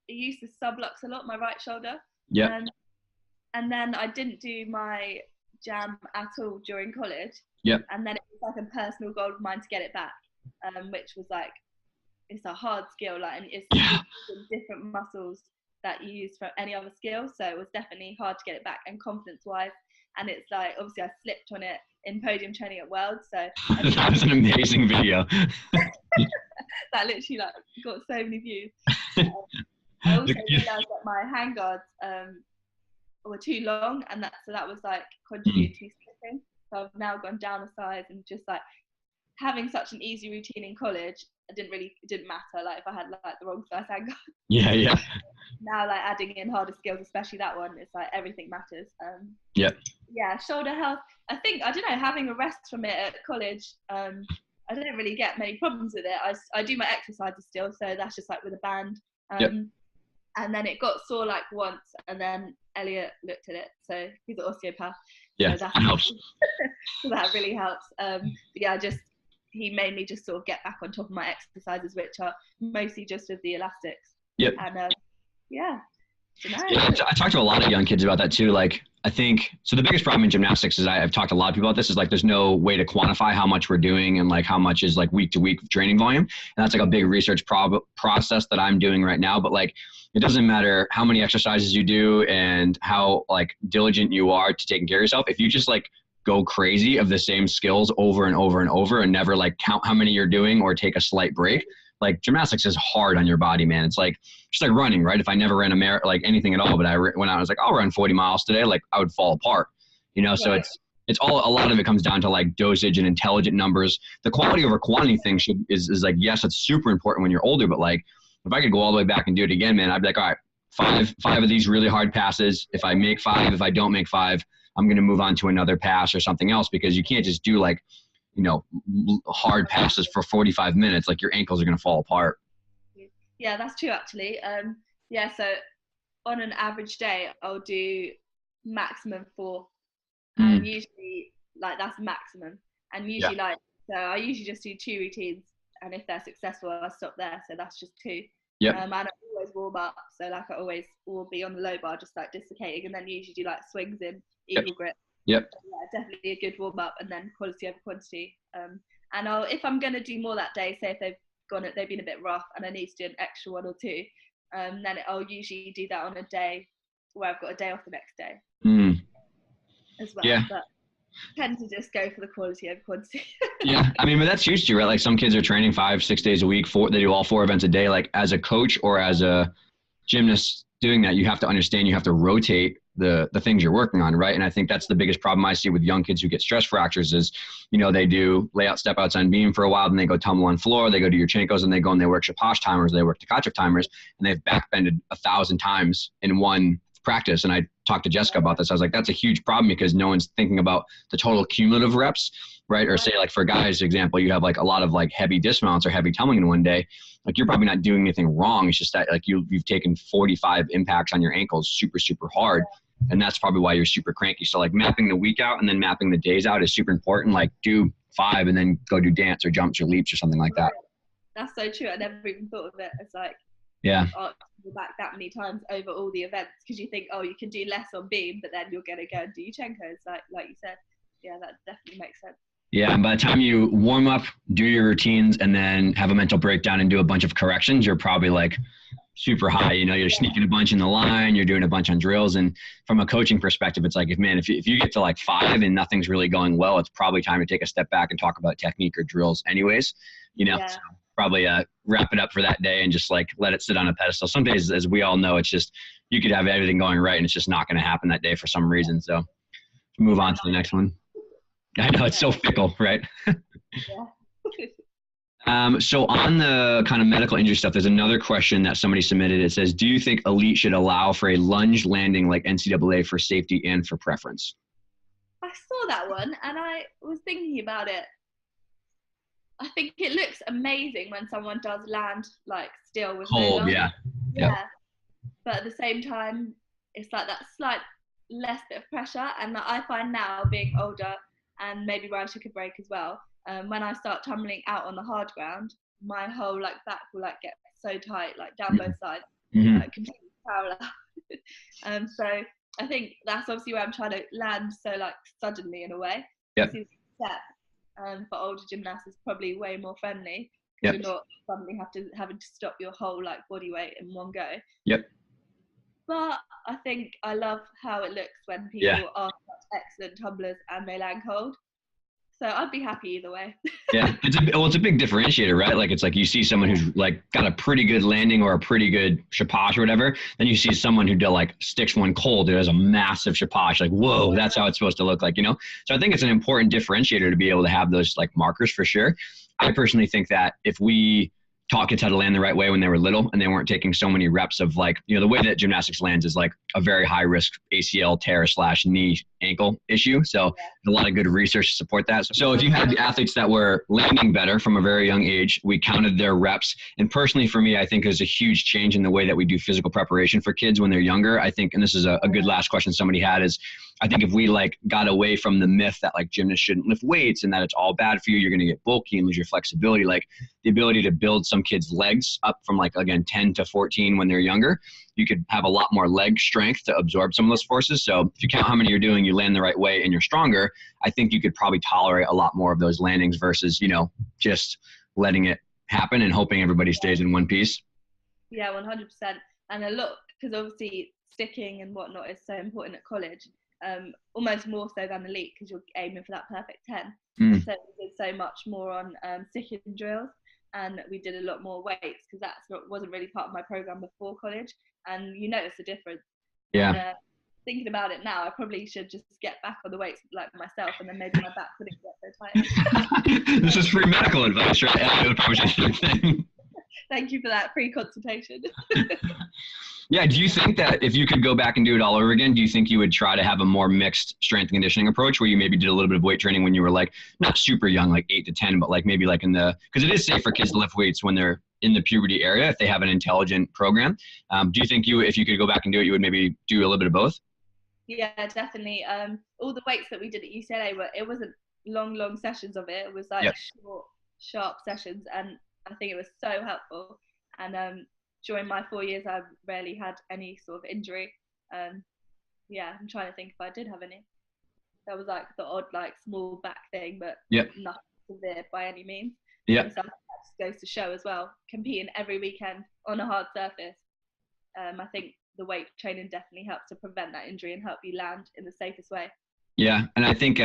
Speaker 2: used to sublux a lot, my right shoulder.
Speaker 1: Yeah.
Speaker 2: And then I didn't do my jam at all during college.
Speaker 1: Yep.
Speaker 2: And then it was like a personal goal of mine to get it back, which was like, it's a hard skill, like, and it's different muscles that you use for any other skill. So it was definitely hard to get it back, and confidence-wise. And it's like, obviously I slipped on it in podium training at Worlds. So
Speaker 1: that was an amazing video.
Speaker 2: That literally like got so many views. I also realized that my handguards were too long, and that was like contributed to slipping. So I've now gone down a size and just like having such an easy routine in college, it didn't matter like if I had like the wrong first angle.
Speaker 1: Yeah.
Speaker 2: Now like adding in harder skills, especially that one, it's like everything matters.
Speaker 1: Yep.
Speaker 2: Yeah, shoulder health. I think, I don't know, having a rest from it at college, I didn't really get many problems with it. I do my exercises still, so that's just like with a band.
Speaker 1: Yep.
Speaker 2: And then it got sore like once, and then Elliot looked at it. So he's an osteopath.
Speaker 1: Yeah,
Speaker 2: so
Speaker 1: that helps.
Speaker 2: So that really helps. But yeah, he made me just sort of get back on top of my exercises, which are mostly just with the elastics.
Speaker 1: Yep.
Speaker 2: And yeah.
Speaker 1: Yeah, I talked to a lot of young kids about that too. Like, I think, so the biggest problem in gymnastics is I've talked to a lot of people about this, is like there's no way to quantify how much we're doing and like how much is like week to week training volume. And that's like a big research process that I'm doing right now. But like, it doesn't matter how many exercises you do and how like diligent you are to taking care of yourself. If you just like go crazy of the same skills over and over and over and never like count how many you're doing or take a slight break, like gymnastics is hard on your body, man. It's like just like running, right? If I never ran a like anything at all, but I went out, I was like, I'll run 40 miles today, like I would fall apart, you know? So it's all, a lot of it comes down to like dosage and intelligent numbers. The quality over quantity thing is like, yes, it's super important when you're older, but like if I could go all the way back and do it again, man, I'd be like, all right, five of these really hard passes. If I make 5, if I don't make 5, I'm going to move on to another pass or something else, because you can't just do like, you know, hard passes for 45 minutes. Like your ankles are going to fall apart.
Speaker 2: Yeah, that's true actually. Yeah, so on an average day, I'll do maximum 4. And usually like that's maximum. And usually like, so I usually just do 2 routines. And if they're successful, I'll stop there. So that's just 2. And I always warm up. So like I always will be on the low bar, just like dislocating, and then usually do like swings in eagle grip. Yeah, definitely a good warm up, and then quality over quantity. And if I'm gonna do more that day, say if they've been a bit rough and I need to do an extra 1 or 2, then I'll usually do that on a day where I've got a day off the next day as well. Yeah. But I tend to just go for the quality over quantity.
Speaker 1: Yeah, I mean, but that's used to, right? Like some kids are training 5-6 days a week, they do all 4 events a day. Like as a coach or as a gymnast doing that, you have to understand, you have to rotate the things you're working on, right? And I think that's the biggest problem I see with young kids who get stress fractures is, you know, they do layout step outs on beam for a while, then they go tumble on floor, they go to Yurchenkos, and they go and they work Shaposh timers, they work Tkachev timers, and they've backbended 1,000 times in one practice. And I talked to Jessica about this. I was like, that's a huge problem because no one's thinking about the total cumulative reps, right? Or say like for guys, example, you have like a lot of like heavy dismounts or heavy tumbling in one day. Like you're probably not doing anything wrong. It's just that like you've taken 45 impacts on your ankles super, super hard. And that's probably why you're super cranky. So like mapping the week out and then mapping the days out is super important. Like do 5 and then go do dance or jumps or leaps or something like that.
Speaker 2: That's so true. I never even thought of it. It's like, back that many times over all the events, because you think, oh, you can do less on beam, but then you're going to go and do Yurchenkos, like you said. Yeah, that definitely makes sense.
Speaker 1: Yeah, and by the time you warm up, do your routines, and then have a mental breakdown and do a bunch of corrections, you're probably like super high. You know, you're sneaking a bunch in the line, you're doing a bunch on drills. And from a coaching perspective, it's like, if you get to like 5 and nothing's really going well, it's probably time to take a step back and talk about technique or drills anyways, you know. So probably wrap it up for that day and just like let it sit on a pedestal. Some days, as we all know, it's just, you could have everything going right and it's just not going to happen that day for some reason. So move on to the next one. I know it's so fickle, right? So on the kind of medical injury stuff, there's another question that somebody submitted. It says, do you think elite should allow for a lunge landing like NCAA for safety and for preference?
Speaker 2: I saw that one and I was thinking about it. I think it looks amazing when someone does land like still with
Speaker 1: hold,
Speaker 2: no
Speaker 1: yeah.
Speaker 2: But at the same time, it's like that slight less bit of pressure. And I find now, being older and maybe where I took a break as well, when I start tumbling out on the hard ground, my whole like back will like get so tight, like down both sides, like completely parallel. So I think that's obviously where I'm trying to land so like suddenly in a way. This is step. For older gymnasts, it's probably way more friendly because you're not suddenly having to stop your whole like body weight in one go. But I think I love how it looks when people are such excellent tumblers and they land hold. So I'd be happy either way.
Speaker 1: Yeah, it's a big differentiator, right? Like, it's like you see someone who's like got a pretty good landing or a pretty good shaposh or whatever. Then you see someone who like sticks one cold that has a massive shaposh. Like, whoa, that's how it's supposed to look like, you know? So I think it's an important differentiator to be able to have those like markers for sure. I personally think that if we taught kids how to land the right way when they were little and they weren't taking so many reps of like, you know, the way that gymnastics lands is like a very high risk ACL tear / knee ankle issue. So a lot of good research to support that. So if you had athletes that were landing better from a very young age, we counted their reps. And personally for me, I think there's a huge change in the way that we do physical preparation for kids when they're younger. I think, and this is a good last question somebody had, is I think if we like got away from the myth that like gymnasts shouldn't lift weights and that it's all bad for you, you're going to get bulky and lose your flexibility, like the ability to build some kids' legs up from like, again, 10 to 14 when they're younger, you could have a lot more leg strength to absorb some of those forces. So if you count how many you're doing, you land the right way and you're stronger, I think you could probably tolerate a lot more of those landings versus, you know, just letting it happen and hoping everybody stays in one piece.
Speaker 2: Yeah, 100%. And a lot, because obviously sticking and whatnot is so important at college. Almost more so than the elite because you're aiming for that perfect 10. So we did so much more on sticking drills, and we did a lot more weights because wasn't really part of my program before college, and you notice the difference.
Speaker 1: Yeah.
Speaker 2: And, thinking about it now, I probably should just get back on the weights like myself, and then maybe my back wouldn't get so tight.
Speaker 1: This is free medical advice, right? I would probably say the same thing.
Speaker 2: Thank you for that free consultation.
Speaker 1: Yeah. Do you think that if you could go back and do it all over again, do you think you would try to have a more mixed strength and conditioning approach where you maybe did a little bit of weight training when you were like not super young, like 8 to 10, but like maybe like because it is safe for kids to lift weights when they're in the puberty area if they have an intelligent program. Do you think if you could go back and do it, you would maybe do a little bit of both?
Speaker 2: Yeah, definitely. All the weights that we did at UCLA it wasn't long sessions of it. It was like short, sharp sessions, and I think it was so helpful. And during my 4 years, I rarely had any sort of injury. Yeah, I'm trying to think if I did have any. That was like the odd, like small back thing, but nothing severe by any means.
Speaker 1: Yeah.
Speaker 2: So that just goes to show as well, competing every weekend on a hard surface. I think the weight training definitely helps to prevent that injury and help you land in the safest way.
Speaker 1: Yeah. And I think,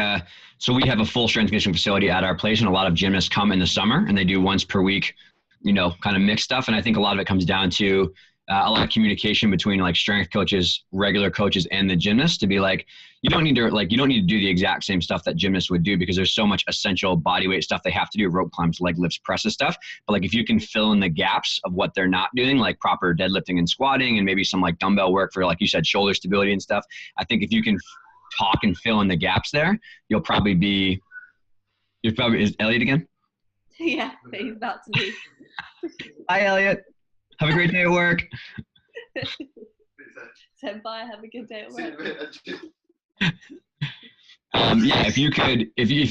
Speaker 1: so we have a full strength conditioning facility at our place, and a lot of gymnasts come in the summer and they do once per week, you know, kind of mixed stuff. And I think a lot of it comes down to a lot of communication between like strength coaches, regular coaches, and the gymnasts to be like, you don't need to do the exact same stuff that gymnasts would do because there's so much essential body weight stuff they have to do, rope climbs, leg lifts, presses stuff. But like if you can fill in the gaps of what they're not doing, like proper deadlifting and squatting and maybe some like dumbbell work for, like you said, shoulder stability and stuff. I think if you can talk and fill in the gaps there, is Elliot again?
Speaker 2: Yeah, he's about to leave.
Speaker 1: Hi, Elliot. Have a great day at work.
Speaker 2: So bye, have a good day at work.
Speaker 1: Yeah, if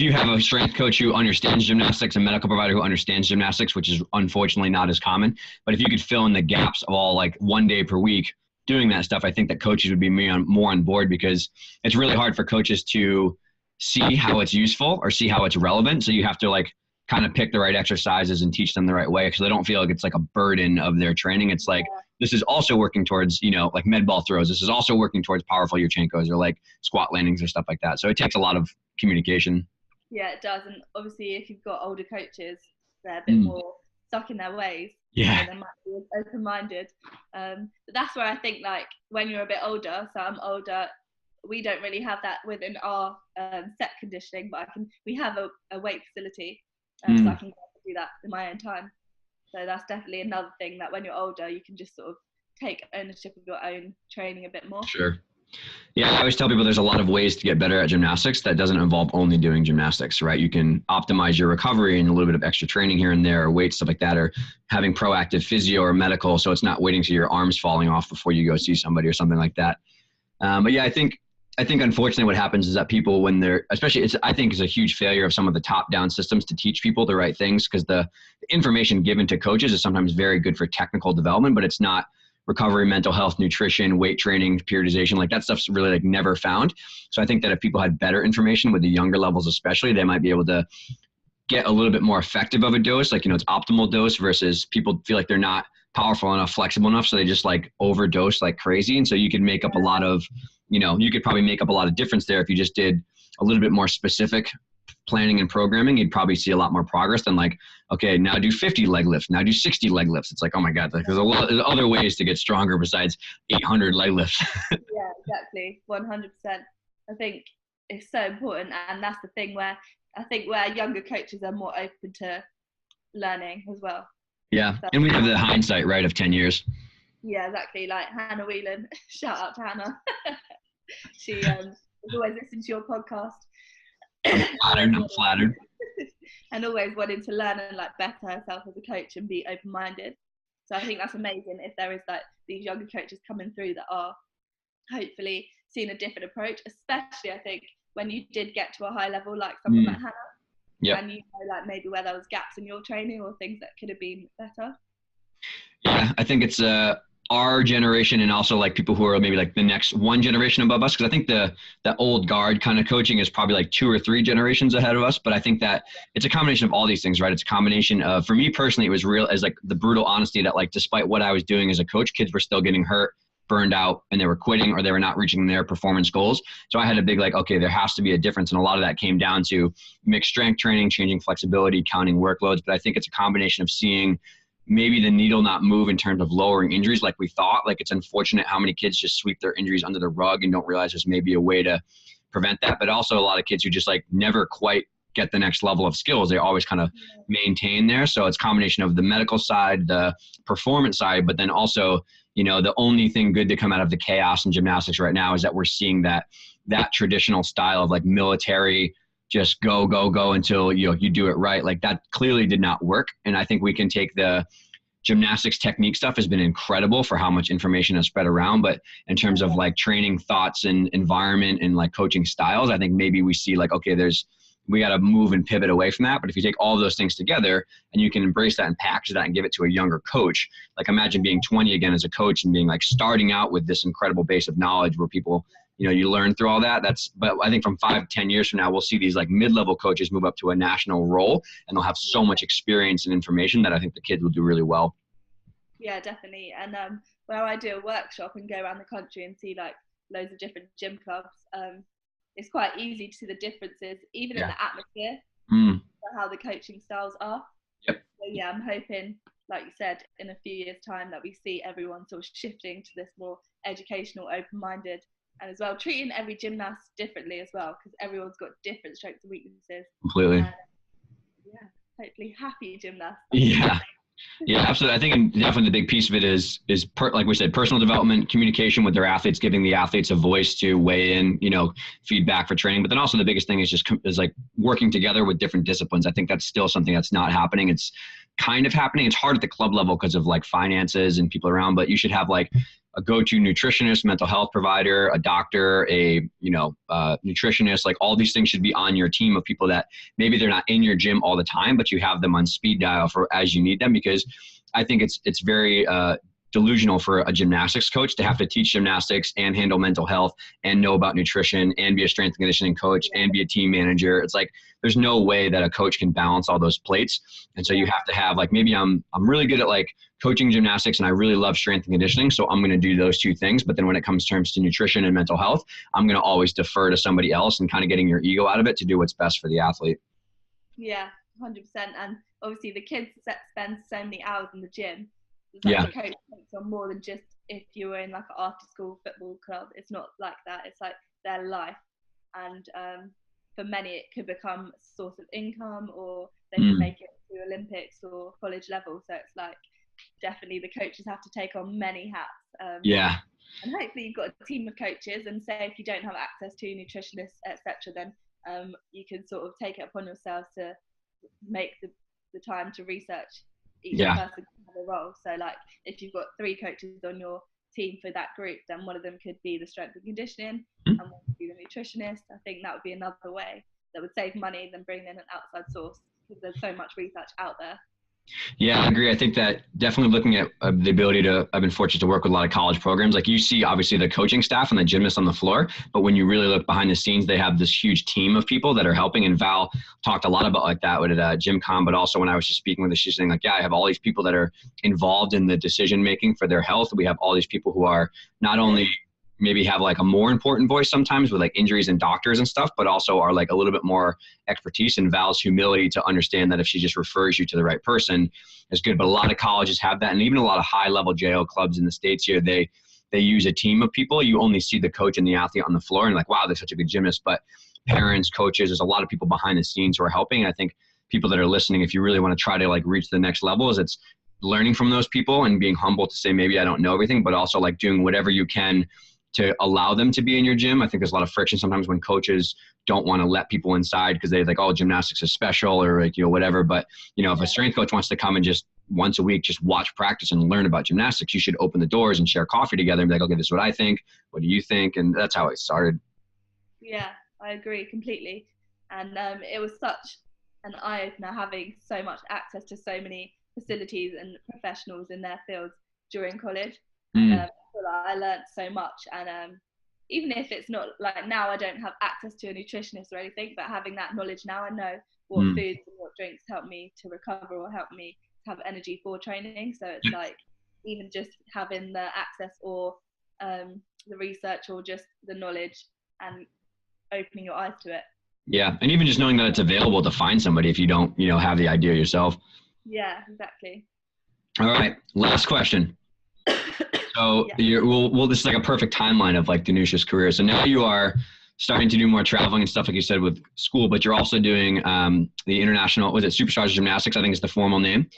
Speaker 1: you have a strength coach who understands gymnastics, a medical provider who understands gymnastics, which is unfortunately not as common, but if you could fill in the gaps of all like 1 day per week doing that stuff, I think that coaches would be more on board because it's really hard for coaches to see how it's useful or see how it's relevant. So you have to like kind of pick the right exercises and teach them the right way because they don't feel like it's like a burden of their training. It's like, this is also working towards, you know, like med ball throws. This is also working towards powerful Yurchenkos or like squat landings or stuff like that. So it takes a lot of communication.
Speaker 2: Yeah, it does. And obviously if you've got older coaches, they're a bit more stuck in their ways.
Speaker 1: Yeah.
Speaker 2: They might be open-minded. But that's where I think like when you're a bit older, so I'm older, we don't really have that within our set conditioning, but we have a weight facility. So I can do that in my own time. So that's definitely another thing that when you're older, you can just sort of take ownership of your own training a bit more.
Speaker 1: Sure. Yeah, I always tell people there's a lot of ways to get better at gymnastics that doesn't involve only doing gymnastics, right? You can optimize your recovery and a little bit of extra training here and there, or weight, stuff like that, or having proactive physio or medical so it's not waiting till your arm's falling off before you go see somebody or something like that. But yeah, I think unfortunately what happens is that people when they're, especially I think it's a huge failure of some of the top-down systems to teach people the right things because the information given to coaches is sometimes very good for technical development, but it's not recovery, mental health, nutrition, weight training, periodization, like that stuff's really like never found. So I think that if people had better information with the younger levels especially, they might be able to get a little bit more effective of a dose, like, you know, it's optimal dose versus people feel like they're not powerful enough, flexible enough, so they just like overdose like crazy. And so you could make up a lot of, you know, you could probably make up a lot of difference there if you just did a little bit more specific planning and programming, you'd probably see a lot more progress than like, okay, now do 50 leg lifts, now do 60 leg lifts. It's like, oh my God, there's there's other ways to get stronger besides 800 leg lifts.
Speaker 2: Yeah, exactly. 100%. I think it's so important. And that's the thing where I think where younger coaches are more open to learning as well.
Speaker 1: Yeah.
Speaker 2: So,
Speaker 1: And we have the hindsight, right, of 10 years.
Speaker 2: Yeah, exactly. Like Hannah Whelan, shout out to Hannah. She has always listened to your podcast.
Speaker 1: I'm flattered.
Speaker 2: And always wanting to learn and like better herself as a coach and be open-minded. So I think that's amazing if there is like these younger coaches coming through that are hopefully seeing a different approach, especially I think when you did get to a high level like someone like Hannah.
Speaker 1: Yep.
Speaker 2: And you know, like maybe where there was gaps in your training or things that could have been better.
Speaker 1: Yeah, I think it's our generation and also like people who are maybe like the next one generation above us. Cause I think the old guard kind of coaching is probably like 2 or 3 generations ahead of us. But I think that it's a combination of all these things, right? It's a combination of, for me personally, it was real as like the brutal honesty that like, despite what I was doing as a coach, kids were still getting hurt, burned out, and they were quitting or they were not reaching their performance goals. So I had a big like, okay, there has to be a difference. And a lot of that came down to mixed strength training, changing flexibility, counting workloads. But I think it's a combination of seeing maybe the needle not move in terms of lowering injuries like we thought. Like it's unfortunate how many kids just sweep their injuries under the rug and don't realize there's maybe a way to prevent that. But also a lot of kids who just like never quite get the next level of skills. They always kind of maintain there. So it's a combination of the medical side, the performance side, but then also, you know, the only thing good to come out of the chaos in gymnastics right now is that we're seeing that traditional style of like military, just go until you do it right. Like that clearly did not work. And I think we can take the gymnastics technique stuff has been incredible for how much information has spread around. But in terms of like training thoughts and environment and like coaching styles, I think maybe we see like, okay, we got to move and pivot away from that. But if you take all of those things together and you can embrace that and package that and give it to a younger coach, like imagine being 20 again as a coach and being like starting out with this incredible base of knowledge where people, you learn through all that. But I think from 5 to 10 years from now, we'll see these like mid-level coaches move up to a national role and they'll have so much experience and information that I think the kids will do really well.
Speaker 2: Yeah, definitely. And where I do a workshop and go around the country and see like loads of different gym clubs, it's quite easy to see the differences, even in the atmosphere, for how the coaching styles are.
Speaker 1: Yep.
Speaker 2: So yeah, I'm hoping, like you said, in a few years' time that we see everyone sort of shifting to this more educational, open-minded, and as well treating every gymnast differently as well, because everyone's got different strengths and weaknesses.
Speaker 1: Completely.
Speaker 2: Yeah, hopefully happy gymnasts.
Speaker 1: Yeah, absolutely. I think definitely the big piece of it is like we said, personal development, communication with their athletes, giving the athletes a voice to weigh in, feedback for training. But then also the biggest thing is like working together with different disciplines. I think that's still something that's not happening. It's kind of happening. It's hard at the club level because of like finances and people around, but you should have like a go-to nutritionist, mental health provider, a doctor, a nutritionist. Like all these things should be on your team of people that maybe they're not in your gym all the time, but you have them on speed dial for as you need them. Because I think it's very delusional for a gymnastics coach to have to teach gymnastics and handle mental health and know about nutrition and be a strength and conditioning coach and be a team manager. It's like there's no way that a coach can balance all those plates. And so you have to have like, maybe I'm really good at like coaching gymnastics and I really love strength and conditioning, so I'm going to do those 2 things. But then when it comes terms to nutrition and mental health, I'm going to always defer to somebody else and kind of getting your ego out of it to do what's best for the athlete.
Speaker 2: Yeah, 100%. And obviously the kids spend so many hours in the gym. Like the coach takes on more than just if you were in like an after school football club. It's not like that. It's like their life. And for many it could become a source of income, or they can make it to Olympics or college level. So it's like definitely the coaches have to take on many hats. And hopefully you've got a team of coaches, and say if you don't have access to nutritionists, etc., then you can sort of take it upon yourself to make the time to research each person can have a role. So like if you've got 3 coaches on your team for that group, then one of them could be the strength and conditioning and one could be the nutritionist. I think that would be another way that would save money than bringing in an outside source, because there's so much research out there.
Speaker 1: Yeah, I agree. I think that definitely looking at the ability I've been fortunate to work with a lot of college programs. Like you see obviously the coaching staff and the gymnasts on the floor, but when you really look behind the scenes, they have this huge team of people that are helping. And Val talked a lot about like that with GymCom, but also when I was just speaking with her, she's saying like, I have all these people that are involved in the decision making for their health. We have all these people who are not only maybe have like a more important voice sometimes with like injuries and doctors and stuff, but also are like a little bit more expertise, and Val's humility to understand that if she just refers you to the right person is good. But a lot of colleges have that, and even a lot of high level JO clubs in the States here, they use a team of people. You only see the coach and the athlete on the floor and like, wow, they're such a good gymnast. But parents, coaches, there's a lot of people behind the scenes who are helping. And I think people that are listening, if you really want to try to like reach the next level, is it's learning from those people and being humble to say, maybe I don't know everything, but also like doing whatever you can to allow them to be in your gym. I think there's a lot of friction sometimes when coaches don't want to let people inside because they're like, oh, gymnastics is special or like, you know, whatever. But, you know, if a strength coach wants to come and just once a week, just watch practice and learn about gymnastics, you should open the doors and share coffee together and be like, okay, this is what I think. What do you think? And that's how it started.
Speaker 2: Yeah, I agree completely. And it was such an eye-opener having so much access to so many facilities and professionals in their fields during college. I learned so much, and even if it's not like now I don't have access to a nutritionist or anything, but having that knowledge now, I know what foods and what drinks help me to recover or help me to have energy for training. So it's like even just having the access or the research or just the knowledge and opening your eyes to it. Yeah,
Speaker 1: and even just knowing that it's available to find somebody if you don't, you know, have the idea yourself.
Speaker 2: Yeah, exactly.
Speaker 1: All right, last question. So this is like a perfect timeline of like Danusia's career. So now you are starting to do more traveling and stuff, like you said, with school, but you're also doing the international, was it Superstars Gymnastics? I think it's the formal name.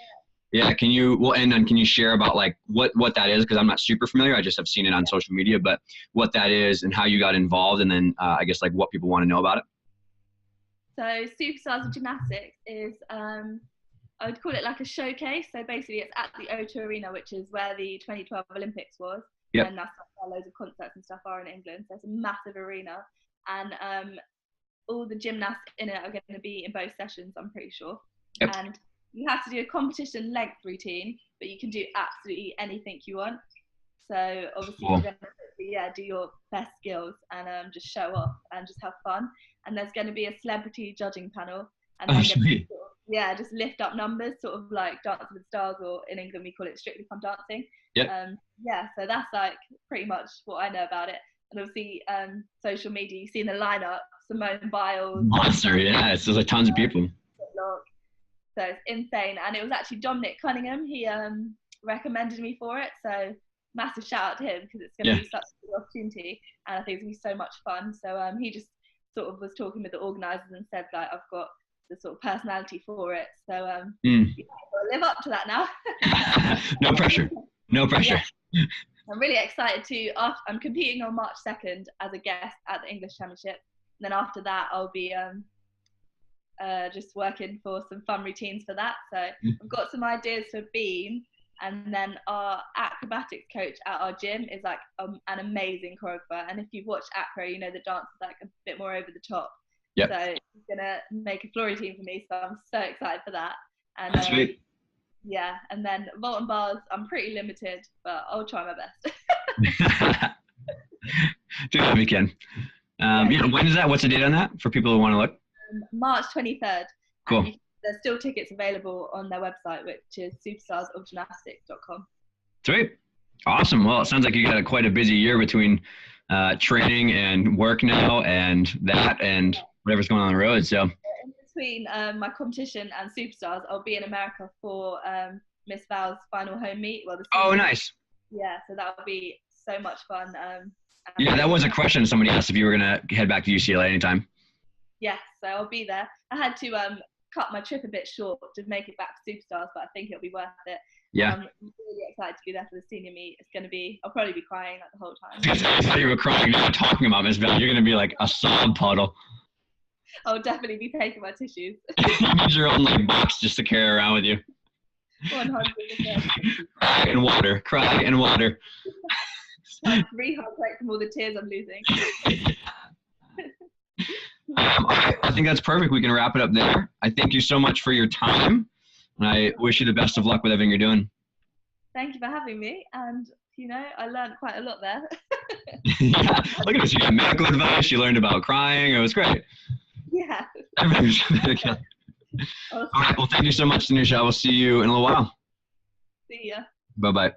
Speaker 1: Yeah. Can you share about like what that is? Cause I'm not super familiar. I just have seen it on social media, but what that is and how you got involved. And then I guess like what people want to know about it.
Speaker 2: So Superstars of Gymnastics is, I would call it like a showcase. So basically it's at the O2 Arena, which is where the 2012 Olympics was.
Speaker 1: Yep.
Speaker 2: And that's where loads of concerts and stuff are in England. So it's a massive arena. And all the gymnasts in it are going to be in both sessions, I'm pretty sure.
Speaker 1: Yep.
Speaker 2: And you have to do a competition length routine, but you can do absolutely anything you want. So obviously you're going to do your best skills and just show off and just have fun. And there's going to be a celebrity judging panel. And just lift up numbers, sort of like Dancing with the Stars, or in England we call it Strictly Come Dancing. So that's like pretty much what I know about it. And obviously social media, you've seen the lineup, Simone Biles.
Speaker 1: Monster, yeah, it's like tons of people.
Speaker 2: So it's insane. And it was actually Dominic Cunningham, he recommended me for it. So massive shout out to him because it's going to be such a good opportunity. And I think it's going to be so much fun. So he just sort of was talking with the organisers and said like, I've got the sort of personality for it. So I'll live up to that now.
Speaker 1: No pressure.
Speaker 2: Yeah. I'm really excited I'm competing on March 2nd as a guest at the English Championship. And then after that, I'll be just working for some fun routines for that. So I've got some ideas for beam, and then our acrobatics coach at our gym is like an amazing choreographer. And if you've watched acro, you know the dance is like a bit more over the top.
Speaker 1: Yep.
Speaker 2: So he's gonna make a floor routine for me, so I'm so excited for that. And
Speaker 1: that's sweet.
Speaker 2: Yeah, and then vault and bars, I'm pretty limited, but I'll try my best.
Speaker 1: Do that weekend. When is that? What's the date on that for people who want to look?
Speaker 2: March 23rd.
Speaker 1: Cool.
Speaker 2: There's still tickets available on their website, which is superstarsofgymnastics.com.
Speaker 1: Sweet. Awesome. Well, it sounds like you got quite a busy year between training and work now and that and whatever's going on the road. So
Speaker 2: in between my competition and Superstars, I'll be in America for Miss Val's final home meet.
Speaker 1: Nice.
Speaker 2: Yeah, so that'll be so much fun.
Speaker 1: That was a question somebody asked if you were going to head back to UCLA anytime.
Speaker 2: Yes, so I'll be there. I had to cut my trip a bit short to make it back to Superstars, but I think it'll be worth it.
Speaker 1: Yeah.
Speaker 2: I'm really excited to be there for the senior meet. It's going to be, I'll probably be crying like the whole time.
Speaker 1: I thought you were crying now talking about Miss Val. You're going to be like a sob puddle.
Speaker 2: I'll definitely be taking my tissues.
Speaker 1: You need your own like box just to carry around with you.
Speaker 2: 100%.
Speaker 1: Cry and water.
Speaker 2: Like rehydrate from all the tears I'm losing.
Speaker 1: I think that's perfect. We can wrap it up there. I thank you so much for your time, and I wish you the best of luck with everything you're doing.
Speaker 2: Thank you for having me, and I learned quite a lot there.
Speaker 1: Yeah. Look at this. You got medical advice. You learned about crying. It was great.
Speaker 2: Yeah.
Speaker 1: Everything's okay. All right. Well, thank you so much, Danusia. I will see you in a little while.
Speaker 2: See ya.
Speaker 1: Bye-bye.